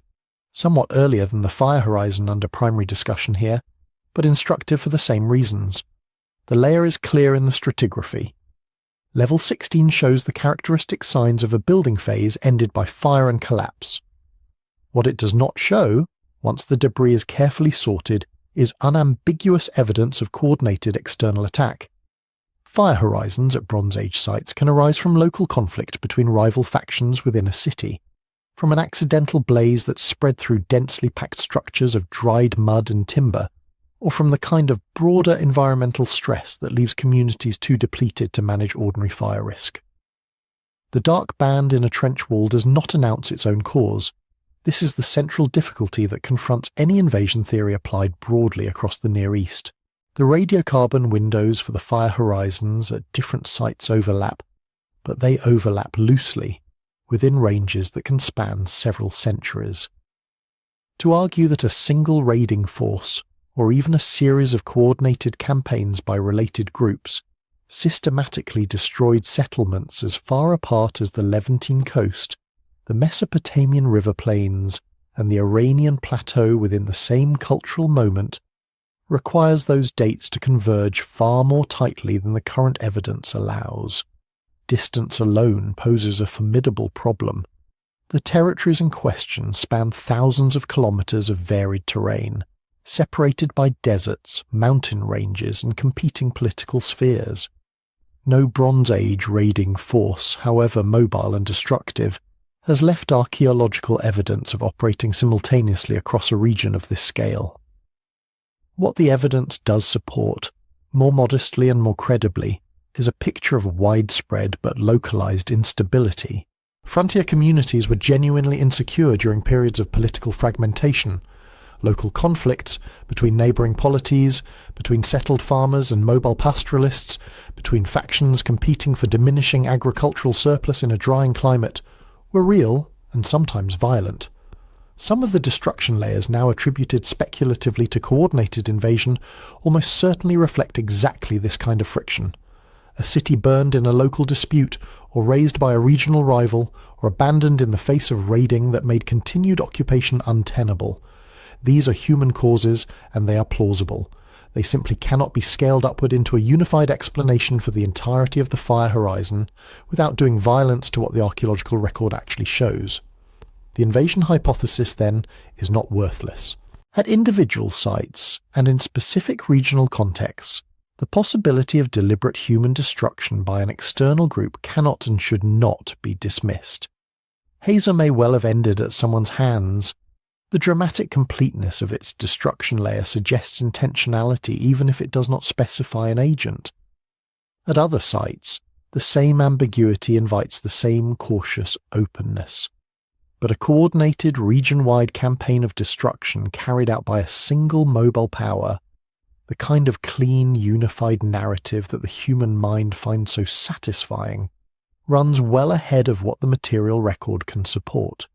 somewhat earlier than the fire horizon under primary discussion here, but instructive for the same reasons. The layer is clear in the stratigraphy. Level 16 shows the characteristic signs of a building phase ended by fire and collapse. What it does not show, once the debris is carefully sorted, is unambiguous evidence of coordinated external attack. Fire horizons at Bronze Age sites can arise from local conflict between rival factions within a city, from an accidental blaze that spread through densely packed structures of dried mud and timber, or from the kind of broader environmental stress that leaves communities too depleted to manage ordinary fire risk. The dark band in a trench wall does not announce its own cause. This is the central difficulty that confronts any invasion theory applied broadly across the Near East. The radiocarbon windows for the fire horizons at different sites overlap, but they overlap loosely, within ranges that can span several centuries. To argue that a single raiding force, or even a series of coordinated campaigns by related groups, systematically destroyed settlements as far apart as the Levantine coast, the Mesopotamian river plains, and the Iranian plateau within the same cultural moment, requires those dates to converge far more tightly than the current evidence allows. Distance alone poses a formidable problem. The territories in question span thousands of kilometers of varied terrain, separated by deserts, mountain ranges, and competing political spheres. No Bronze Age raiding force, however mobile and destructive, has left archaeological evidence of operating simultaneously across a region of this scale. What the evidence does support, more modestly and more credibly, is a picture of widespread but localized instability. Frontier communities were genuinely insecure during periods of political fragmentation. Local conflicts between neighboring polities, between settled farmers and mobile pastoralists, between factions competing for diminishing agricultural surplus in a drying climate, were real and sometimes violent. Some of the destruction layers now attributed speculatively to coordinated invasion almost certainly reflect exactly this kind of friction. A city burned in a local dispute, or razed by a regional rival, or abandoned in the face of raiding that made continued occupation untenable. These are human causes, and they are plausible. They simply cannot be scaled upward into a unified explanation for the entirety of the fire horizon without doing violence to what the archaeological record actually shows. The invasion hypothesis, then, is not worthless. At individual sites, and in specific regional contexts, the possibility of deliberate human destruction by an external group cannot and should not be dismissed. Hazer may well have ended at someone's hands. The dramatic completeness of its destruction layer suggests intentionality even if it does not specify an agent. At other sites, the same ambiguity invites the same cautious openness. But a coordinated region-wide campaign of destruction carried out by a single mobile power, the kind of clean, unified narrative that the human mind finds so satisfying, runs well ahead of what the material record can support.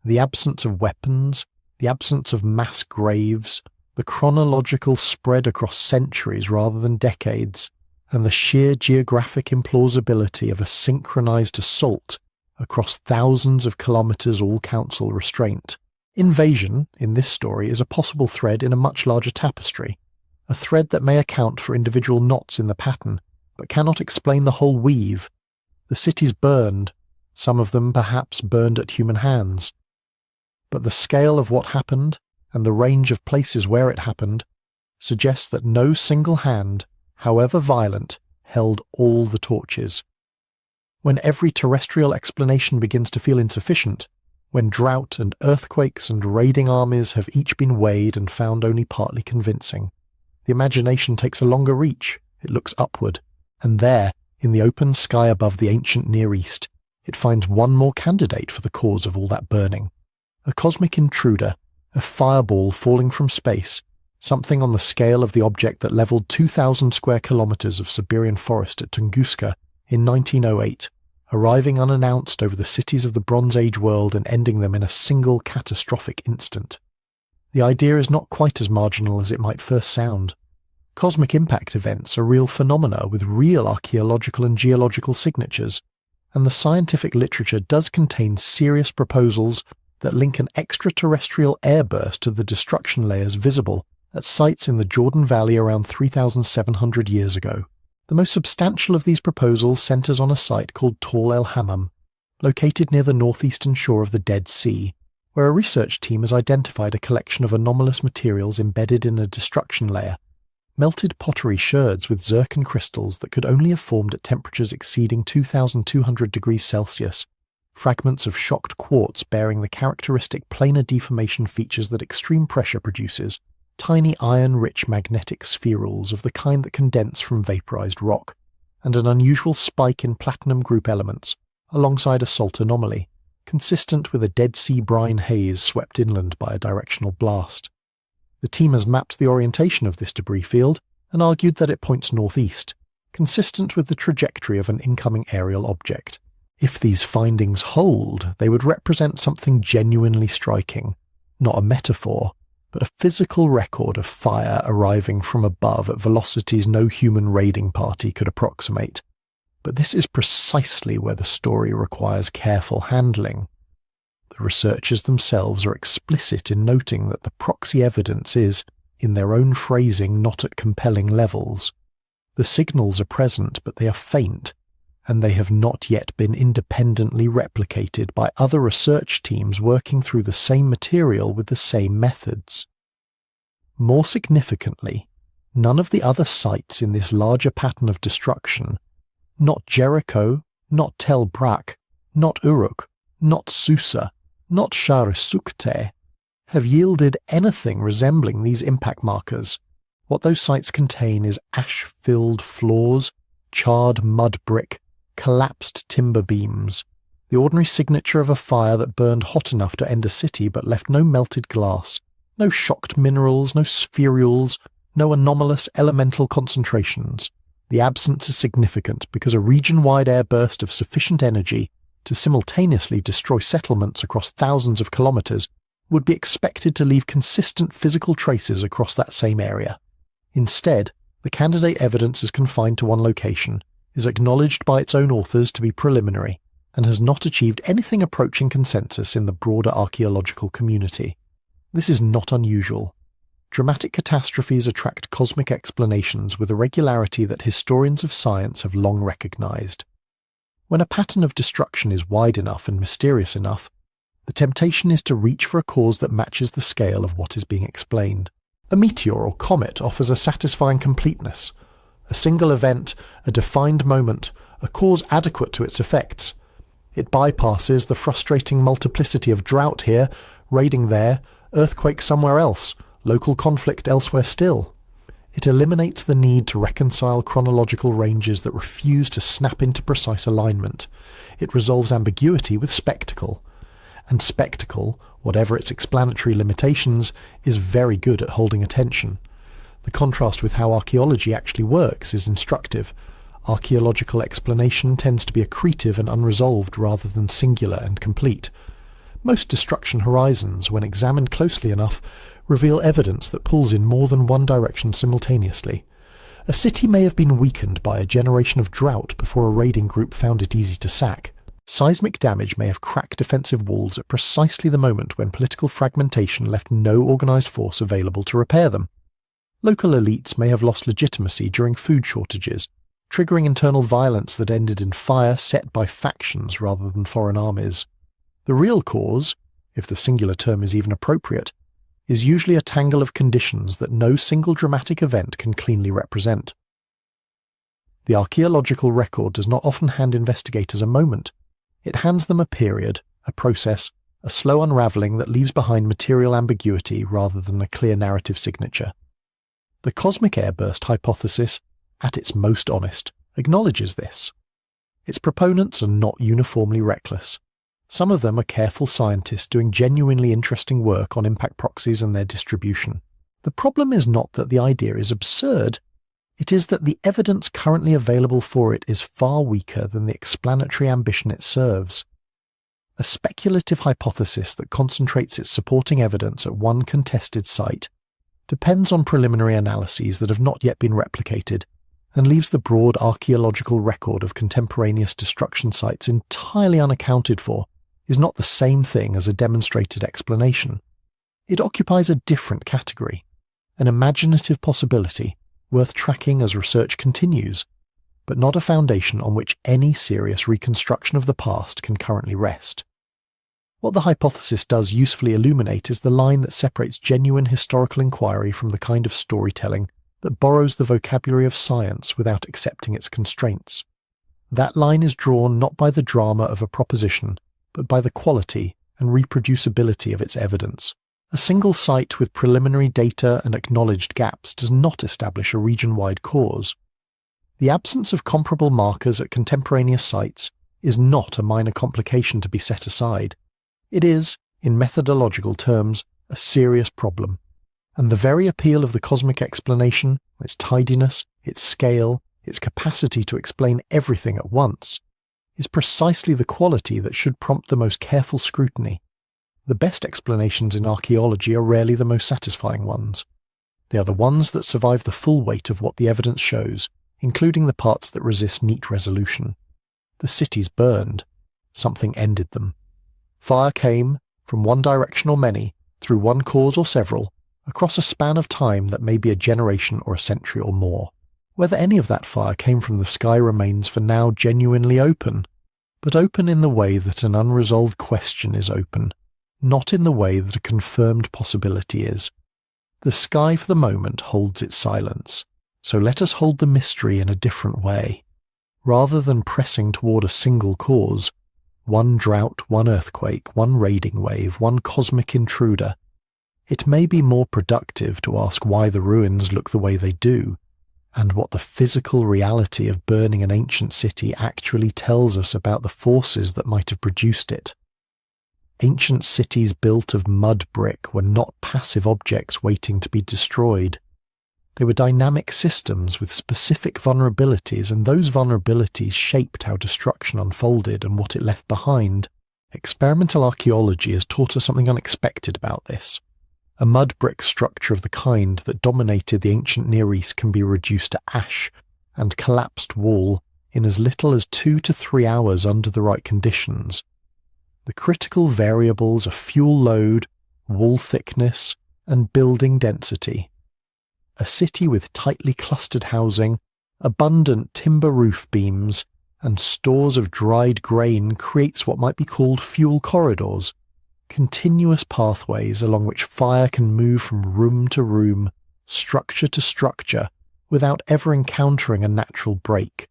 The absence of weapons, the absence of mass graves, the chronological spread across centuries rather than decades, and the sheer geographic implausibility of a synchronized assault across thousands of kilometers all counsel restraint. Invasion, in this story, is a possible thread in a much larger tapestry, a thread that may account for individual knots in the pattern, but cannot explain the whole weave. The city's burned, some of them perhaps burned at human hands. But the scale of what happened, and the range of places where it happened, suggests that no single hand, however violent, held all the torches. When every terrestrial explanation begins to feel insufficient, when drought and earthquakes and raiding armies have each been weighed and found only partly convincing, the imagination takes a longer reach. It looks upward, and there, in the open sky above the ancient Near East, it finds one more candidate for the cause of all that burning. A cosmic intruder, a fireball falling from space, something on the scale of the object that leveled 2,000 square kilometers of Siberian forest at Tunguska in 1908, arriving unannounced over the cities of the Bronze Age world and ending them in a single catastrophic instant. The idea is not quite as marginal as it might first sound. Cosmic impact events are real phenomena with real archaeological and geological signatures, and the scientific literature does contain serious proposals that link an extraterrestrial airburst to the destruction layers visible at sites in the Jordan Valley around 3,700 years ago. The most substantial of these proposals centers on a site called Tall El Hammam, located near the northeastern shore of the Dead Sea, where a research team has identified a collection of anomalous materials embedded in a destruction layer, melted pottery sherds with zircon crystals that could only have formed at temperatures exceeding 2,200 degrees Celsius, fragments of shocked quartz bearing the characteristic planar deformation features that extreme pressure produces, tiny iron-rich magnetic spherules of the kind that condense from vaporized rock, and an unusual spike in platinum group elements, alongside a salt anomaly, consistent with a Dead Sea brine haze swept inland by a directional blast. The team has mapped the orientation of this debris field and argued that it points northeast, consistent with the trajectory of an incoming aerial object. If these findings hold, they would represent something genuinely striking, not a metaphor, but a physical record of fire arriving from above at velocities no human raiding party could approximate. But this is precisely where the story requires careful handling. The researchers themselves are explicit in noting that the proxy evidence is, in their own phrasing, not at compelling levels. The signals are present, but they are faint, and they have not yet been independently replicated by other research teams working through the same material with the same methods. More significantly, none of the other sites in this larger pattern of destruction, not Jericho, not Tel Brak, not Uruk, not Susa, not Shar-Sukte, have yielded anything resembling these impact markers. What those sites contain is ash-filled floors, charred mud brick, collapsed timber beams, the ordinary signature of a fire that burned hot enough to end a city but left no melted glass, no shocked minerals, no spherules, no anomalous elemental concentrations. The absence is significant because a region-wide airburst of sufficient energy to simultaneously destroy settlements across thousands of kilometers would be expected to leave consistent physical traces across that same area. Instead, the candidate evidence is confined to one location, is acknowledged by its own authors to be preliminary, and has not achieved anything approaching consensus in the broader archaeological community. This is not unusual. Dramatic catastrophes attract cosmic explanations with a regularity that historians of science have long recognized. When a pattern of destruction is wide enough and mysterious enough, the temptation is to reach for a cause that matches the scale of what is being explained. A meteor or comet offers a satisfying completeness. A single event, a defined moment, a cause adequate to its effects. It bypasses the frustrating multiplicity of drought here, raiding there, earthquake somewhere else, local conflict elsewhere still. It eliminates the need to reconcile chronological ranges that refuse to snap into precise alignment. It resolves ambiguity with spectacle. And spectacle, whatever its explanatory limitations, is very good at holding attention. The contrast with how archaeology actually works is instructive. Archaeological explanation tends to be accretive and unresolved rather than singular and complete. Most destruction horizons, when examined closely enough, reveal evidence that pulls in more than one direction simultaneously. A city may have been weakened by a generation of drought before a raiding group found it easy to sack. Seismic damage may have cracked defensive walls at precisely the moment when political fragmentation left no organized force available to repair them. Local elites may have lost legitimacy during food shortages, triggering internal violence that ended in fire set by factions rather than foreign armies. The real cause, if the singular term is even appropriate, is usually a tangle of conditions that no single dramatic event can cleanly represent. The archaeological record does not often hand investigators a moment. It hands them a period, a process, a slow unravelling that leaves behind material ambiguity rather than a clear narrative signature. The cosmic airburst hypothesis, at its most honest, acknowledges this. Its proponents are not uniformly reckless. Some of them are careful scientists doing genuinely interesting work on impact proxies and their distribution. The problem is not that the idea is absurd. It is that the evidence currently available for it is far weaker than the explanatory ambition it serves. A speculative hypothesis that concentrates its supporting evidence at one contested site depends on preliminary analyses that have not yet been replicated and leaves the broad archaeological record of contemporaneous destruction sites entirely unaccounted for, is not the same thing as a demonstrated explanation. It occupies a different category, an imaginative possibility worth tracking as research continues, but not a foundation on which any serious reconstruction of the past can currently rest. What the hypothesis does usefully illuminate is the line that separates genuine historical inquiry from the kind of storytelling that borrows the vocabulary of science without accepting its constraints. That line is drawn not by the drama of a proposition, but by the quality and reproducibility of its evidence. A single site with preliminary data and acknowledged gaps does not establish a region-wide cause. The absence of comparable markers at contemporaneous sites is not a minor complication to be set aside. It is, in methodological terms, a serious problem, and the very appeal of the cosmic explanation, its tidiness, its scale, its capacity to explain everything at once, is precisely the quality that should prompt the most careful scrutiny. The best explanations in archaeology are rarely the most satisfying ones. They are the ones that survive the full weight of what the evidence shows, including the parts that resist neat resolution. The cities burned. Something ended them. Fire came, from one direction or many, through one cause or several, across a span of time that may be a generation or a century or more. Whether any of that fire came from the sky remains for now genuinely open, but open in the way that an unresolved question is open, not in the way that a confirmed possibility is. The sky for the moment holds its silence, so let us hold the mystery in a different way. Rather than pressing toward a single cause, one drought, one earthquake, one raiding wave, one cosmic intruder, it may be more productive to ask why the ruins look the way they do, and what the physical reality of burning an ancient city actually tells us about the forces that might have produced it. Ancient cities built of mud brick were not passive objects waiting to be destroyed. They were dynamic systems with specific vulnerabilities, and those vulnerabilities shaped how destruction unfolded and what it left behind. Experimental archaeology has taught us something unexpected about this. A mud brick structure of the kind that dominated the ancient Near East can be reduced to ash and collapsed wall in as little as 2 to 3 hours under the right conditions. The critical variables are fuel load, wall thickness, and building density. A city with tightly clustered housing, abundant timber roof beams, and stores of dried grain creates what might be called fuel corridors, continuous pathways along which fire can move from room to room, structure to structure, without ever encountering a natural break.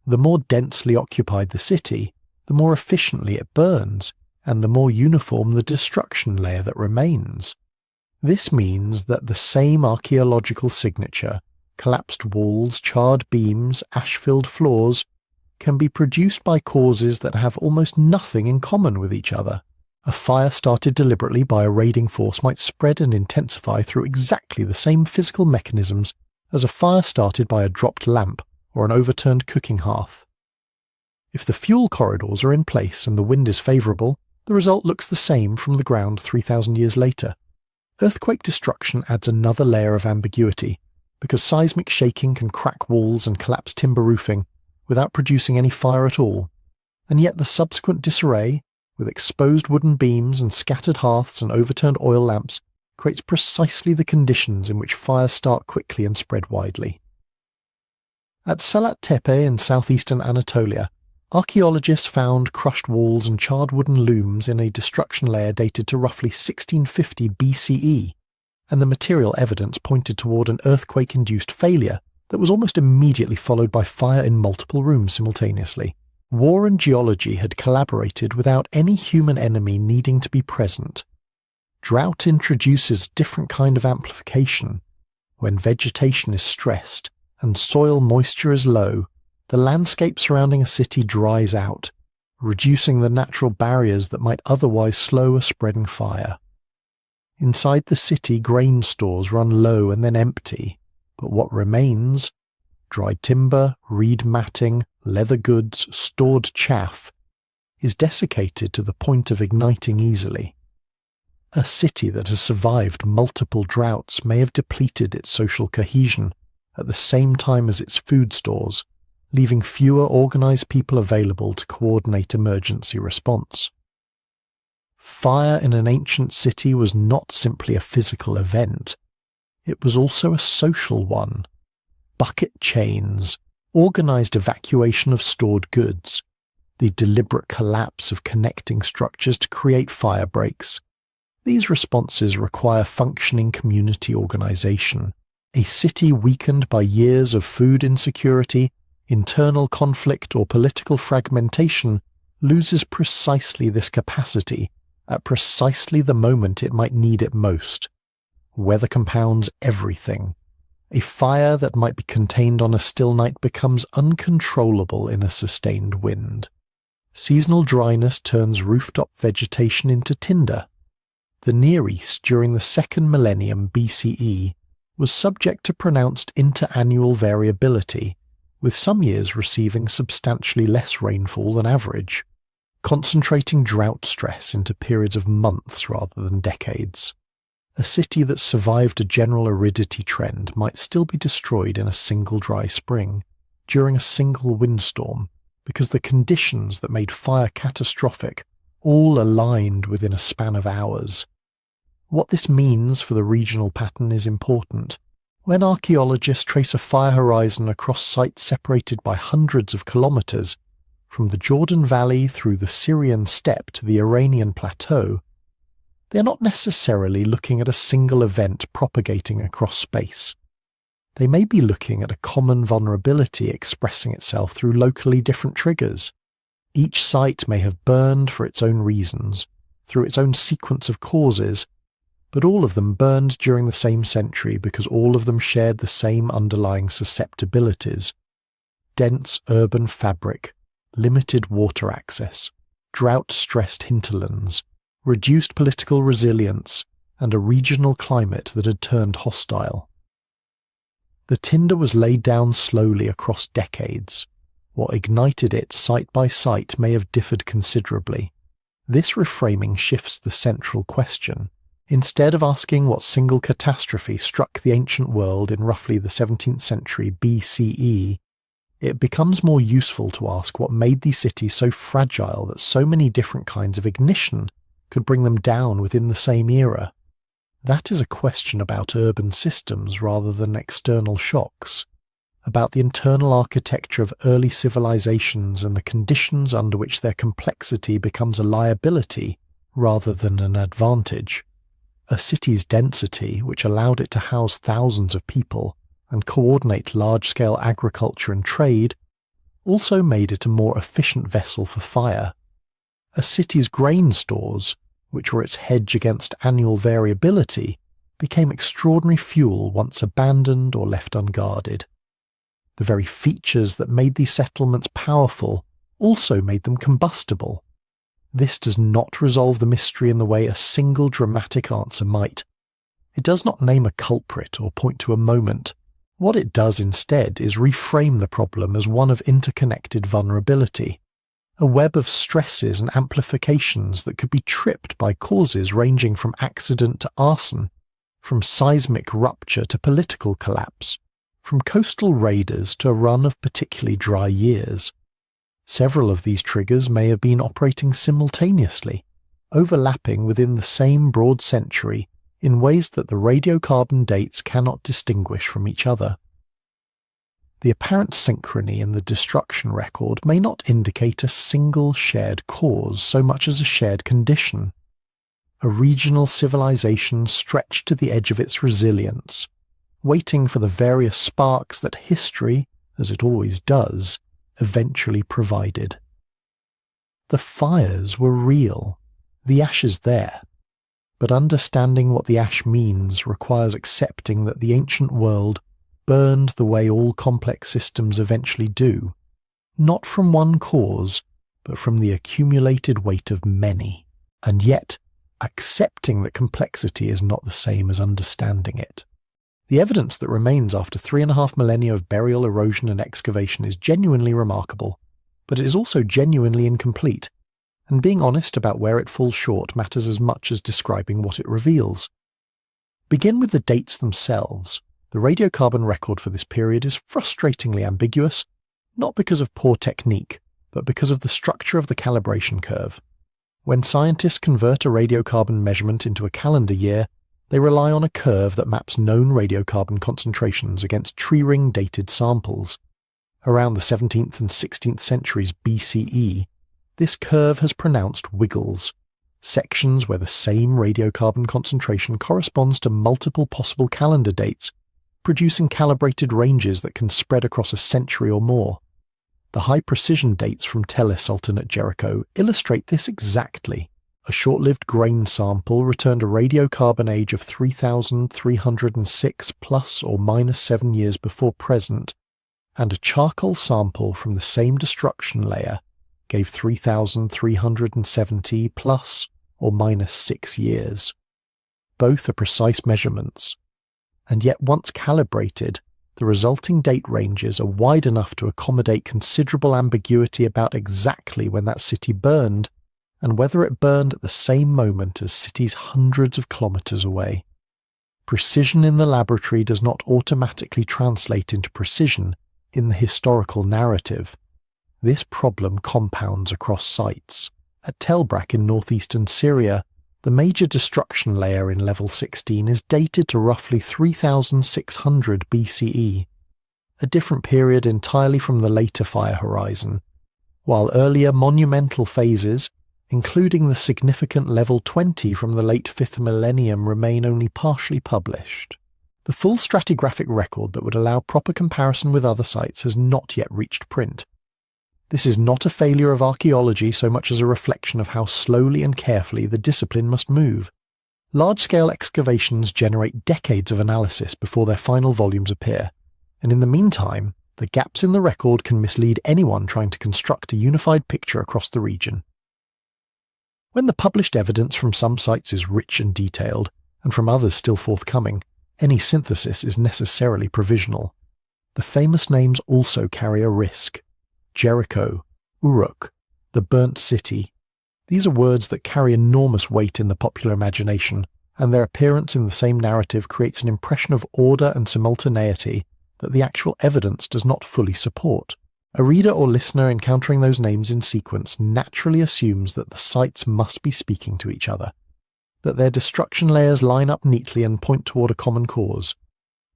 The more densely occupied the city, the more efficiently it burns, and the more uniform the destruction layer that remains. This means that the same archaeological signature, collapsed walls, charred beams, ash-filled floors, can be produced by causes that have almost nothing in common with each other. A fire started deliberately by a raiding force might spread and intensify through exactly the same physical mechanisms as a fire started by a dropped lamp or an overturned cooking hearth. If the fuel corridors are in place and the wind is favourable, the result looks the same from the ground 3,000 years later. Earthquake destruction adds another layer of ambiguity, because seismic shaking can crack walls and collapse timber roofing without producing any fire at all, and yet the subsequent disarray, with exposed wooden beams and scattered hearths and overturned oil lamps, creates precisely the conditions in which fires start quickly and spread widely. At Salat Tepe in southeastern Anatolia, archaeologists found crushed walls and charred wooden looms in a destruction layer dated to roughly 1650 BCE, and the material evidence pointed toward an earthquake-induced failure that was almost immediately followed by fire in multiple rooms simultaneously. War and geology had collaborated without any human enemy needing to be present. Drought introduces a different kind of amplification. When vegetation is stressed and soil moisture is low, the landscape surrounding a city dries out, reducing the natural barriers that might otherwise slow a spreading fire. Inside the city, grain stores run low and then empty, but what remains, dried timber, reed matting, leather goods, stored chaff, is desiccated to the point of igniting easily. A city that has survived multiple droughts may have depleted its social cohesion at the same time as its food stores, leaving fewer organized people available to coordinate emergency response. Fire in an ancient city was not simply a physical event. It was also a social one. Bucket chains, organized evacuation of stored goods, the deliberate collapse of connecting structures to create fire breaks. These responses require functioning community organization. A city weakened by years of food insecurity, internal conflict, or political fragmentation loses precisely this capacity at precisely the moment it might need it most. Weather compounds everything. A fire that might be contained on a still night becomes uncontrollable in a sustained wind. Seasonal dryness turns rooftop vegetation into tinder. The Near East during the 2nd millennium BCE was subject to pronounced interannual variability, with some years receiving substantially less rainfall than average, concentrating drought stress into periods of months rather than decades. A city that survived a general aridity trend might still be destroyed in a single dry spring, during a single windstorm, because the conditions that made fire catastrophic all aligned within a span of hours. What this means for the regional pattern is important. When archaeologists trace a fire horizon across sites separated by hundreds of kilometers, from the Jordan Valley through the Syrian steppe to the Iranian plateau, they are not necessarily looking at a single event propagating across space. They may be looking at a common vulnerability expressing itself through locally different triggers. Each site may have burned for its own reasons, through its own sequence of causes, but all of them burned during the same century because all of them shared the same underlying susceptibilities: dense urban fabric, limited water access, drought-stressed hinterlands, reduced political resilience, and a regional climate that had turned hostile. The tinder was laid down slowly across decades. What ignited it site by site may have differed considerably. This reframing shifts the central question. Instead of asking what single catastrophe struck the ancient world in roughly the 17th century BCE, it becomes more useful to ask what made these cities so fragile that so many different kinds of ignition could bring them down within the same era. That is a question about urban systems rather than external shocks, about the internal architecture of early civilizations and the conditions under which their complexity becomes a liability rather than an advantage. A city's density, which allowed it to house thousands of people and coordinate large-scale agriculture and trade, also made it a more efficient vessel for fire. A city's grain stores, which were its hedge against annual variability, became extraordinary fuel once abandoned or left unguarded. The very features that made these settlements powerful also made them combustible. This does not resolve the mystery in the way a single dramatic answer might. It does not name a culprit or point to a moment. What it does instead is reframe the problem as one of interconnected vulnerability, a web of stresses and amplifications that could be tripped by causes ranging from accident to arson, from seismic rupture to political collapse, from coastal raiders to a run of particularly dry years. Several of these triggers may have been operating simultaneously, overlapping within the same broad century in ways that the radiocarbon dates cannot distinguish from each other. The apparent synchrony in the destruction record may not indicate a single shared cause so much as a shared condition. A regional civilization stretched to the edge of its resilience, waiting for the various sparks that history, as it always does, eventually provided. The fires were real, the ash is there, but understanding what the ash means requires accepting that the ancient world burned the way all complex systems eventually do, not from one cause, but from the accumulated weight of many, and yet accepting that complexity is not the same as understanding it. The evidence that remains after 3.5 millennia of burial, erosion and excavation is genuinely remarkable, but it is also genuinely incomplete, and being honest about where it falls short matters as much as describing what it reveals. Begin with the dates themselves. The radiocarbon record for this period is frustratingly ambiguous, not because of poor technique, but because of the structure of the calibration curve. When scientists convert a radiocarbon measurement into a calendar year, they rely on a curve that maps known radiocarbon concentrations against tree ring dated samples. Around the 17th and 16th centuries BCE, this curve has pronounced wiggles, sections where the same radiocarbon concentration corresponds to multiple possible calendar dates, producing calibrated ranges that can spread across a century or more. The high-precision dates from Tellus alternate Jericho illustrate this exactly. A short-lived grain sample returned a radiocarbon age of 3,306 plus or minus 7 years before present, and a charcoal sample from the same destruction layer gave 3,370 plus or minus 6 years. Both are precise measurements, and yet once calibrated, the resulting date ranges are wide enough to accommodate considerable ambiguity about exactly when that city burned, and whether it burned at the same moment as cities hundreds of kilometers away. Precision in the laboratory does not automatically translate into precision in the historical narrative. This problem compounds across sites. At Brak in northeastern Syria, the major destruction layer in level 16 is dated to roughly 3600 BCE, a different period entirely from the later fire horizon, while earlier monumental phases, including the significant level 20 from the late 5th millennium, remain only partially published. The full stratigraphic record that would allow proper comparison with other sites has not yet reached print. This is not a failure of archaeology so much as a reflection of how slowly and carefully the discipline must move. Large-scale excavations generate decades of analysis before their final volumes appear, and in the meantime, the gaps in the record can mislead anyone trying to construct a unified picture across the region. When the published evidence from some sites is rich and detailed, and from others still forthcoming, any synthesis is necessarily provisional. The famous names also carry a risk. Jericho, Uruk, the burnt city. These are words that carry enormous weight in the popular imagination, and their appearance in the same narrative creates an impression of order and simultaneity that the actual evidence does not fully support. A reader or listener encountering those names in sequence naturally assumes that the sites must be speaking to each other, that their destruction layers line up neatly and point toward a common cause.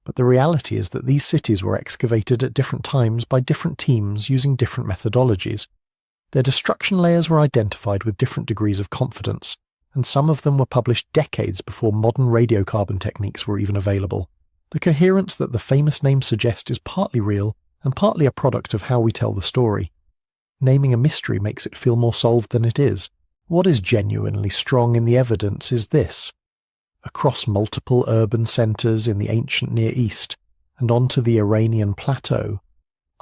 But the reality is that these cities were excavated at different times by different teams using different methodologies. Their destruction layers were identified with different degrees of confidence, and some of them were published decades before modern radiocarbon techniques were even available. The coherence that the famous names suggest is partly real and partly a product of how we tell the story. Naming a mystery makes it feel more solved than it is. What is genuinely strong in the evidence is this. Across multiple urban centres in the ancient Near East and onto the Iranian plateau,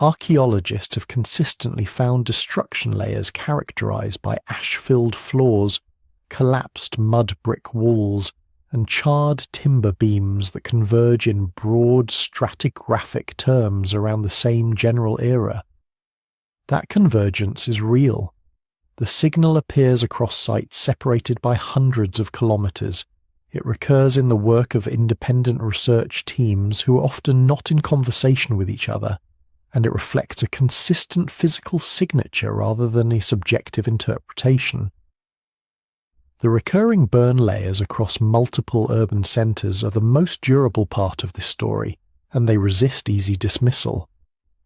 archaeologists have consistently found destruction layers characterised by ash-filled floors, collapsed mud brick walls, and charred timber beams that converge in broad stratigraphic terms around the same general era. That convergence is real. The signal appears across sites separated by hundreds of kilometres. It recurs in the work of independent research teams who are often not in conversation with each other, and it reflects a consistent physical signature rather than a subjective interpretation. The recurring burn layers across multiple urban centres are the most durable part of this story, and they resist easy dismissal.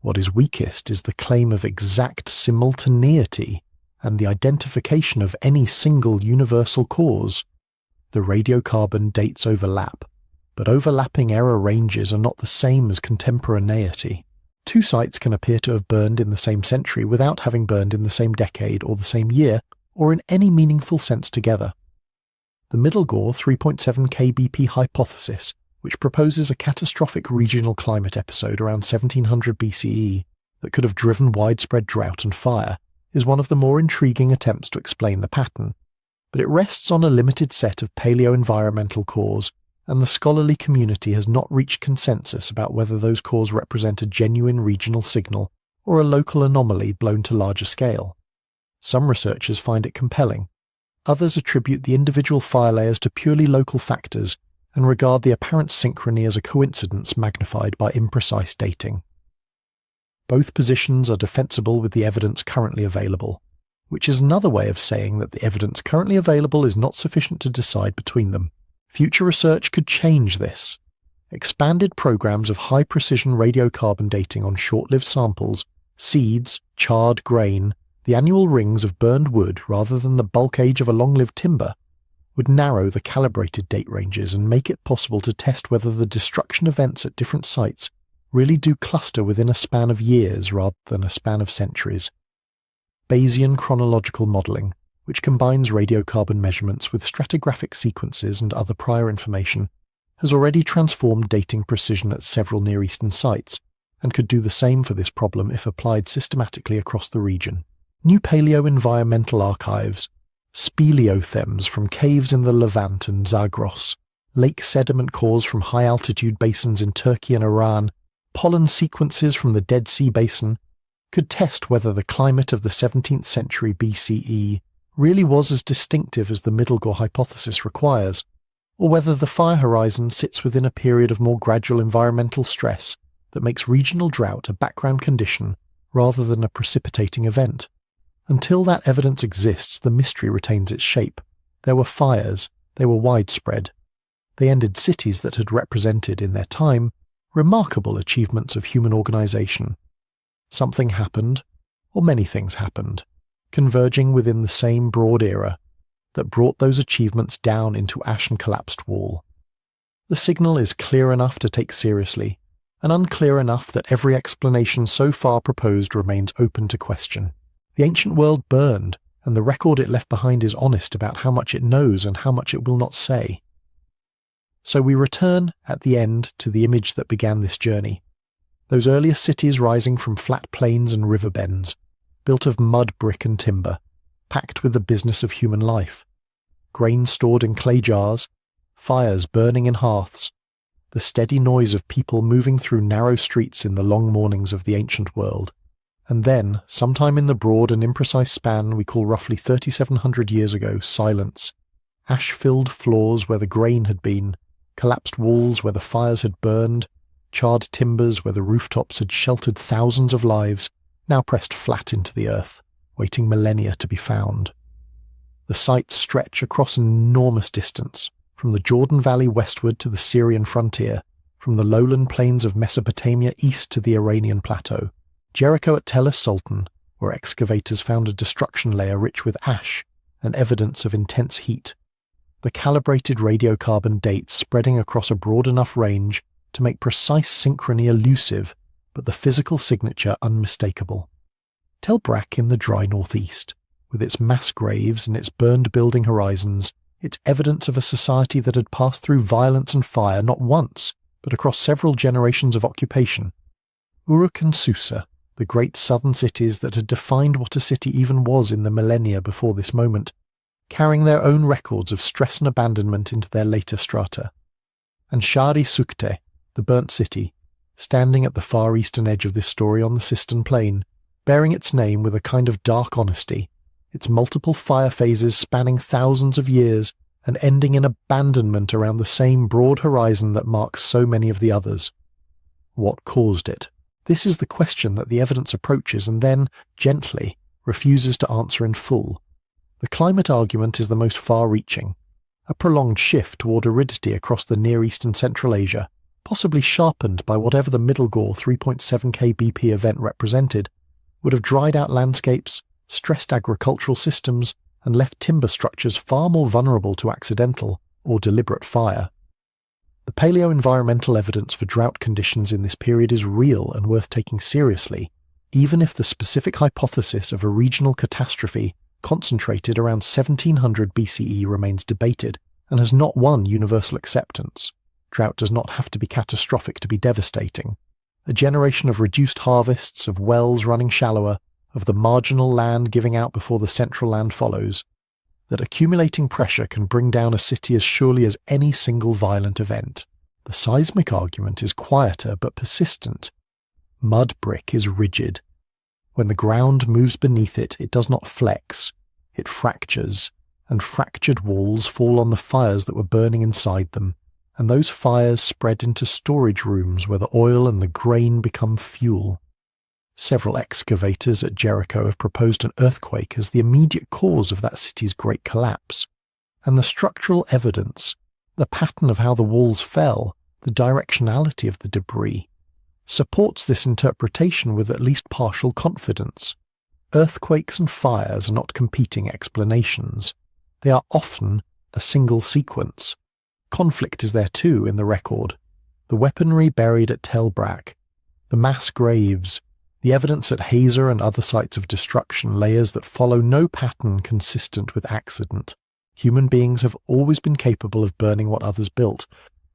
What is weakest is the claim of exact simultaneity and the identification of any single universal cause. The radiocarbon dates overlap, but overlapping error ranges are not the same as contemporaneity. Two sites can appear to have burned in the same century without having burned in the same decade or the same year, or in any meaningful sense together. The Middlegore 3.7 kbp hypothesis, which proposes a catastrophic regional climate episode around 1700 BCE that could have driven widespread drought and fire, is one of the more intriguing attempts to explain the pattern, but it rests on a limited set of paleo-environmental cores, and the scholarly community has not reached consensus about whether those cores represent a genuine regional signal or a local anomaly blown to larger scale. Some researchers find it compelling. Others attribute the individual fire layers to purely local factors and regard the apparent synchrony as a coincidence magnified by imprecise dating. Both positions are defensible with the evidence currently available, which is another way of saying that the evidence currently available is not sufficient to decide between them. Future research could change this. Expanded programs of high-precision radiocarbon dating on short-lived samples, seeds, charred grain, the annual rings of burned wood rather than the bulk age of a long-lived timber, would narrow the calibrated date ranges and make it possible to test whether the destruction events at different sites really do cluster within a span of years rather than a span of centuries. Bayesian chronological modelling, which combines radiocarbon measurements with stratigraphic sequences and other prior information, has already transformed dating precision at several Near Eastern sites, and could do the same for this problem if applied systematically across the region. New paleo-environmental archives, speleothems from caves in the Levant and Zagros, lake sediment cores from high-altitude basins in Turkey and Iran, pollen sequences from the Dead Sea Basin, could test whether the climate of the 17th century BCE really was as distinctive as the Middlegore hypothesis requires, or whether the fire horizon sits within a period of more gradual environmental stress that makes regional drought a background condition rather than a precipitating event. Until that evidence exists, the mystery retains its shape. There were fires, they were widespread. They ended cities that had represented, in their time, remarkable achievements of human organization. Something happened, or many things happened, converging within the same broad era, that brought those achievements down into ash and collapsed wall. The signal is clear enough to take seriously, and unclear enough that every explanation so far proposed remains open to question. The ancient world burned, and the record it left behind is honest about how much it knows and how much it will not say. So we return, at the end, to the image that began this journey. Those earlier cities rising from flat plains and river bends, built of mud, brick and timber, packed with the business of human life. Grain stored in clay jars, fires burning in hearths, the steady noise of people moving through narrow streets in the long mornings of the ancient world. And then, sometime in the broad and imprecise span we call roughly 3,700 years ago, silence. Ash-filled floors where the grain had been, collapsed walls where the fires had burned, charred timbers where the rooftops had sheltered thousands of lives, now pressed flat into the earth, waiting millennia to be found. The sites stretch across an enormous distance, from the Jordan Valley westward to the Syrian frontier, from the lowland plains of Mesopotamia east to the Iranian plateau. Jericho at Tel es-Sultan, where excavators found a destruction layer rich with ash and evidence of intense heat. The calibrated radiocarbon dates spreading across a broad enough range to make precise synchrony elusive, but the physical signature unmistakable. Tel Brak in the dry northeast, with its mass graves and its burned building horizons, its evidence of a society that had passed through violence and fire not once, but across several generations of occupation. Uruk and Susa, the great southern cities that had defined what a city even was in the millennia before this moment, carrying their own records of stress and abandonment into their later strata. And Shari Sukte, the burnt city, standing at the far eastern edge of this story on the Sistan Plain, bearing its name with a kind of dark honesty, its multiple fire phases spanning thousands of years and ending in abandonment around the same broad horizon that marks so many of the others. What caused it? This is the question that the evidence approaches and then, gently, refuses to answer in full. The climate argument is the most far-reaching. A prolonged shift toward aridity across the Near East and Central Asia, possibly sharpened by whatever the Middlegore 3.7K BP event represented, would have dried out landscapes, stressed agricultural systems, and left timber structures far more vulnerable to accidental or deliberate fire. The paleo-environmental evidence for drought conditions in this period is real and worth taking seriously, even if the specific hypothesis of a regional catastrophe concentrated around 1700 BCE remains debated and has not won universal acceptance. Drought does not have to be catastrophic to be devastating. A generation of reduced harvests, of wells running shallower, of the marginal land giving out before the central land follows, that accumulating pressure can bring down a city as surely as any single violent event. The seismic argument is quieter but persistent. Mud brick is rigid. When the ground moves beneath it, it does not flex, it fractures, and fractured walls fall on the fires that were burning inside them, and those fires spread into storage rooms where the oil and the grain become fuel. Several excavators at Jericho have proposed an earthquake as the immediate cause of that city's great collapse, and the structural evidence, the pattern of how the walls fell, the directionality of the debris, supports this interpretation with at least partial confidence. Earthquakes and fires are not competing explanations. They are often a single sequence. Conflict is there too in the record. The weaponry buried at Brak, the mass graves, the evidence at Hazer and other sites of destruction, layers that follow no pattern consistent with accident. Human beings have always been capable of burning what others built,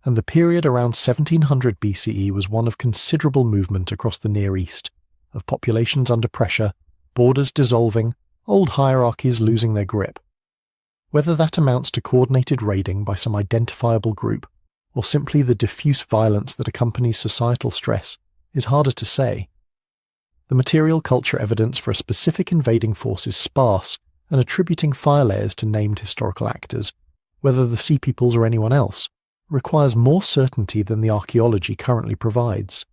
and the period around 1700 BCE was one of considerable movement across the Near East, of populations under pressure, borders dissolving, old hierarchies losing their grip. Whether that amounts to coordinated raiding by some identifiable group, or simply the diffuse violence that accompanies societal stress, is harder to say. The material culture evidence for a specific invading force is sparse, and attributing fire layers to named historical actors, whether the Sea Peoples or anyone else, requires more certainty than the archaeology currently provides.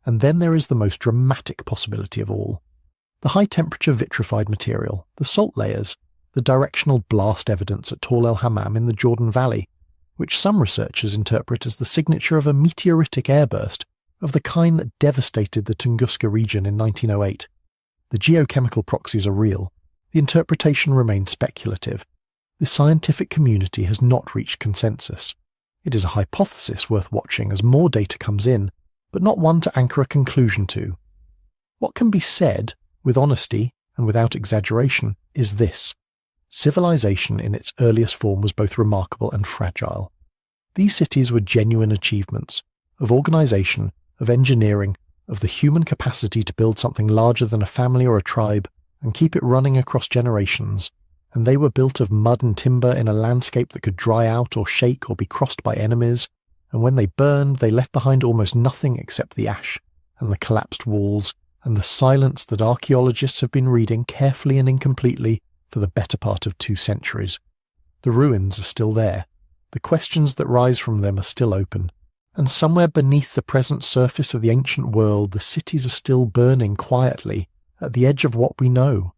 And then there is the most dramatic possibility of all. The high-temperature vitrified material, the salt layers, the directional blast evidence at Tall El Hammam in the Jordan Valley, which some researchers interpret as the signature of a meteoritic airburst of the kind that devastated the Tunguska region in 1908. The geochemical proxies are real. The interpretation remains speculative. The scientific community has not reached consensus. It is a hypothesis worth watching as more data comes in, but not one to anchor a conclusion to. What can be said, with honesty and without exaggeration, is this. Civilization in its earliest form was both remarkable and fragile. These cities were genuine achievements, of organization, of engineering, of the human capacity to build something larger than a family or a tribe and keep it running across generations, and they were built of mud and timber in a landscape that could dry out or shake or be crossed by enemies, and when they burned they left behind almost nothing except the ash, and the collapsed walls, and the silence that archaeologists have been reading carefully and incompletely for the better part of 2 centuries. The ruins are still there, the questions that rise from them are still open, and somewhere beneath the present surface of the ancient world the cities are still burning quietly at the edge of what we know.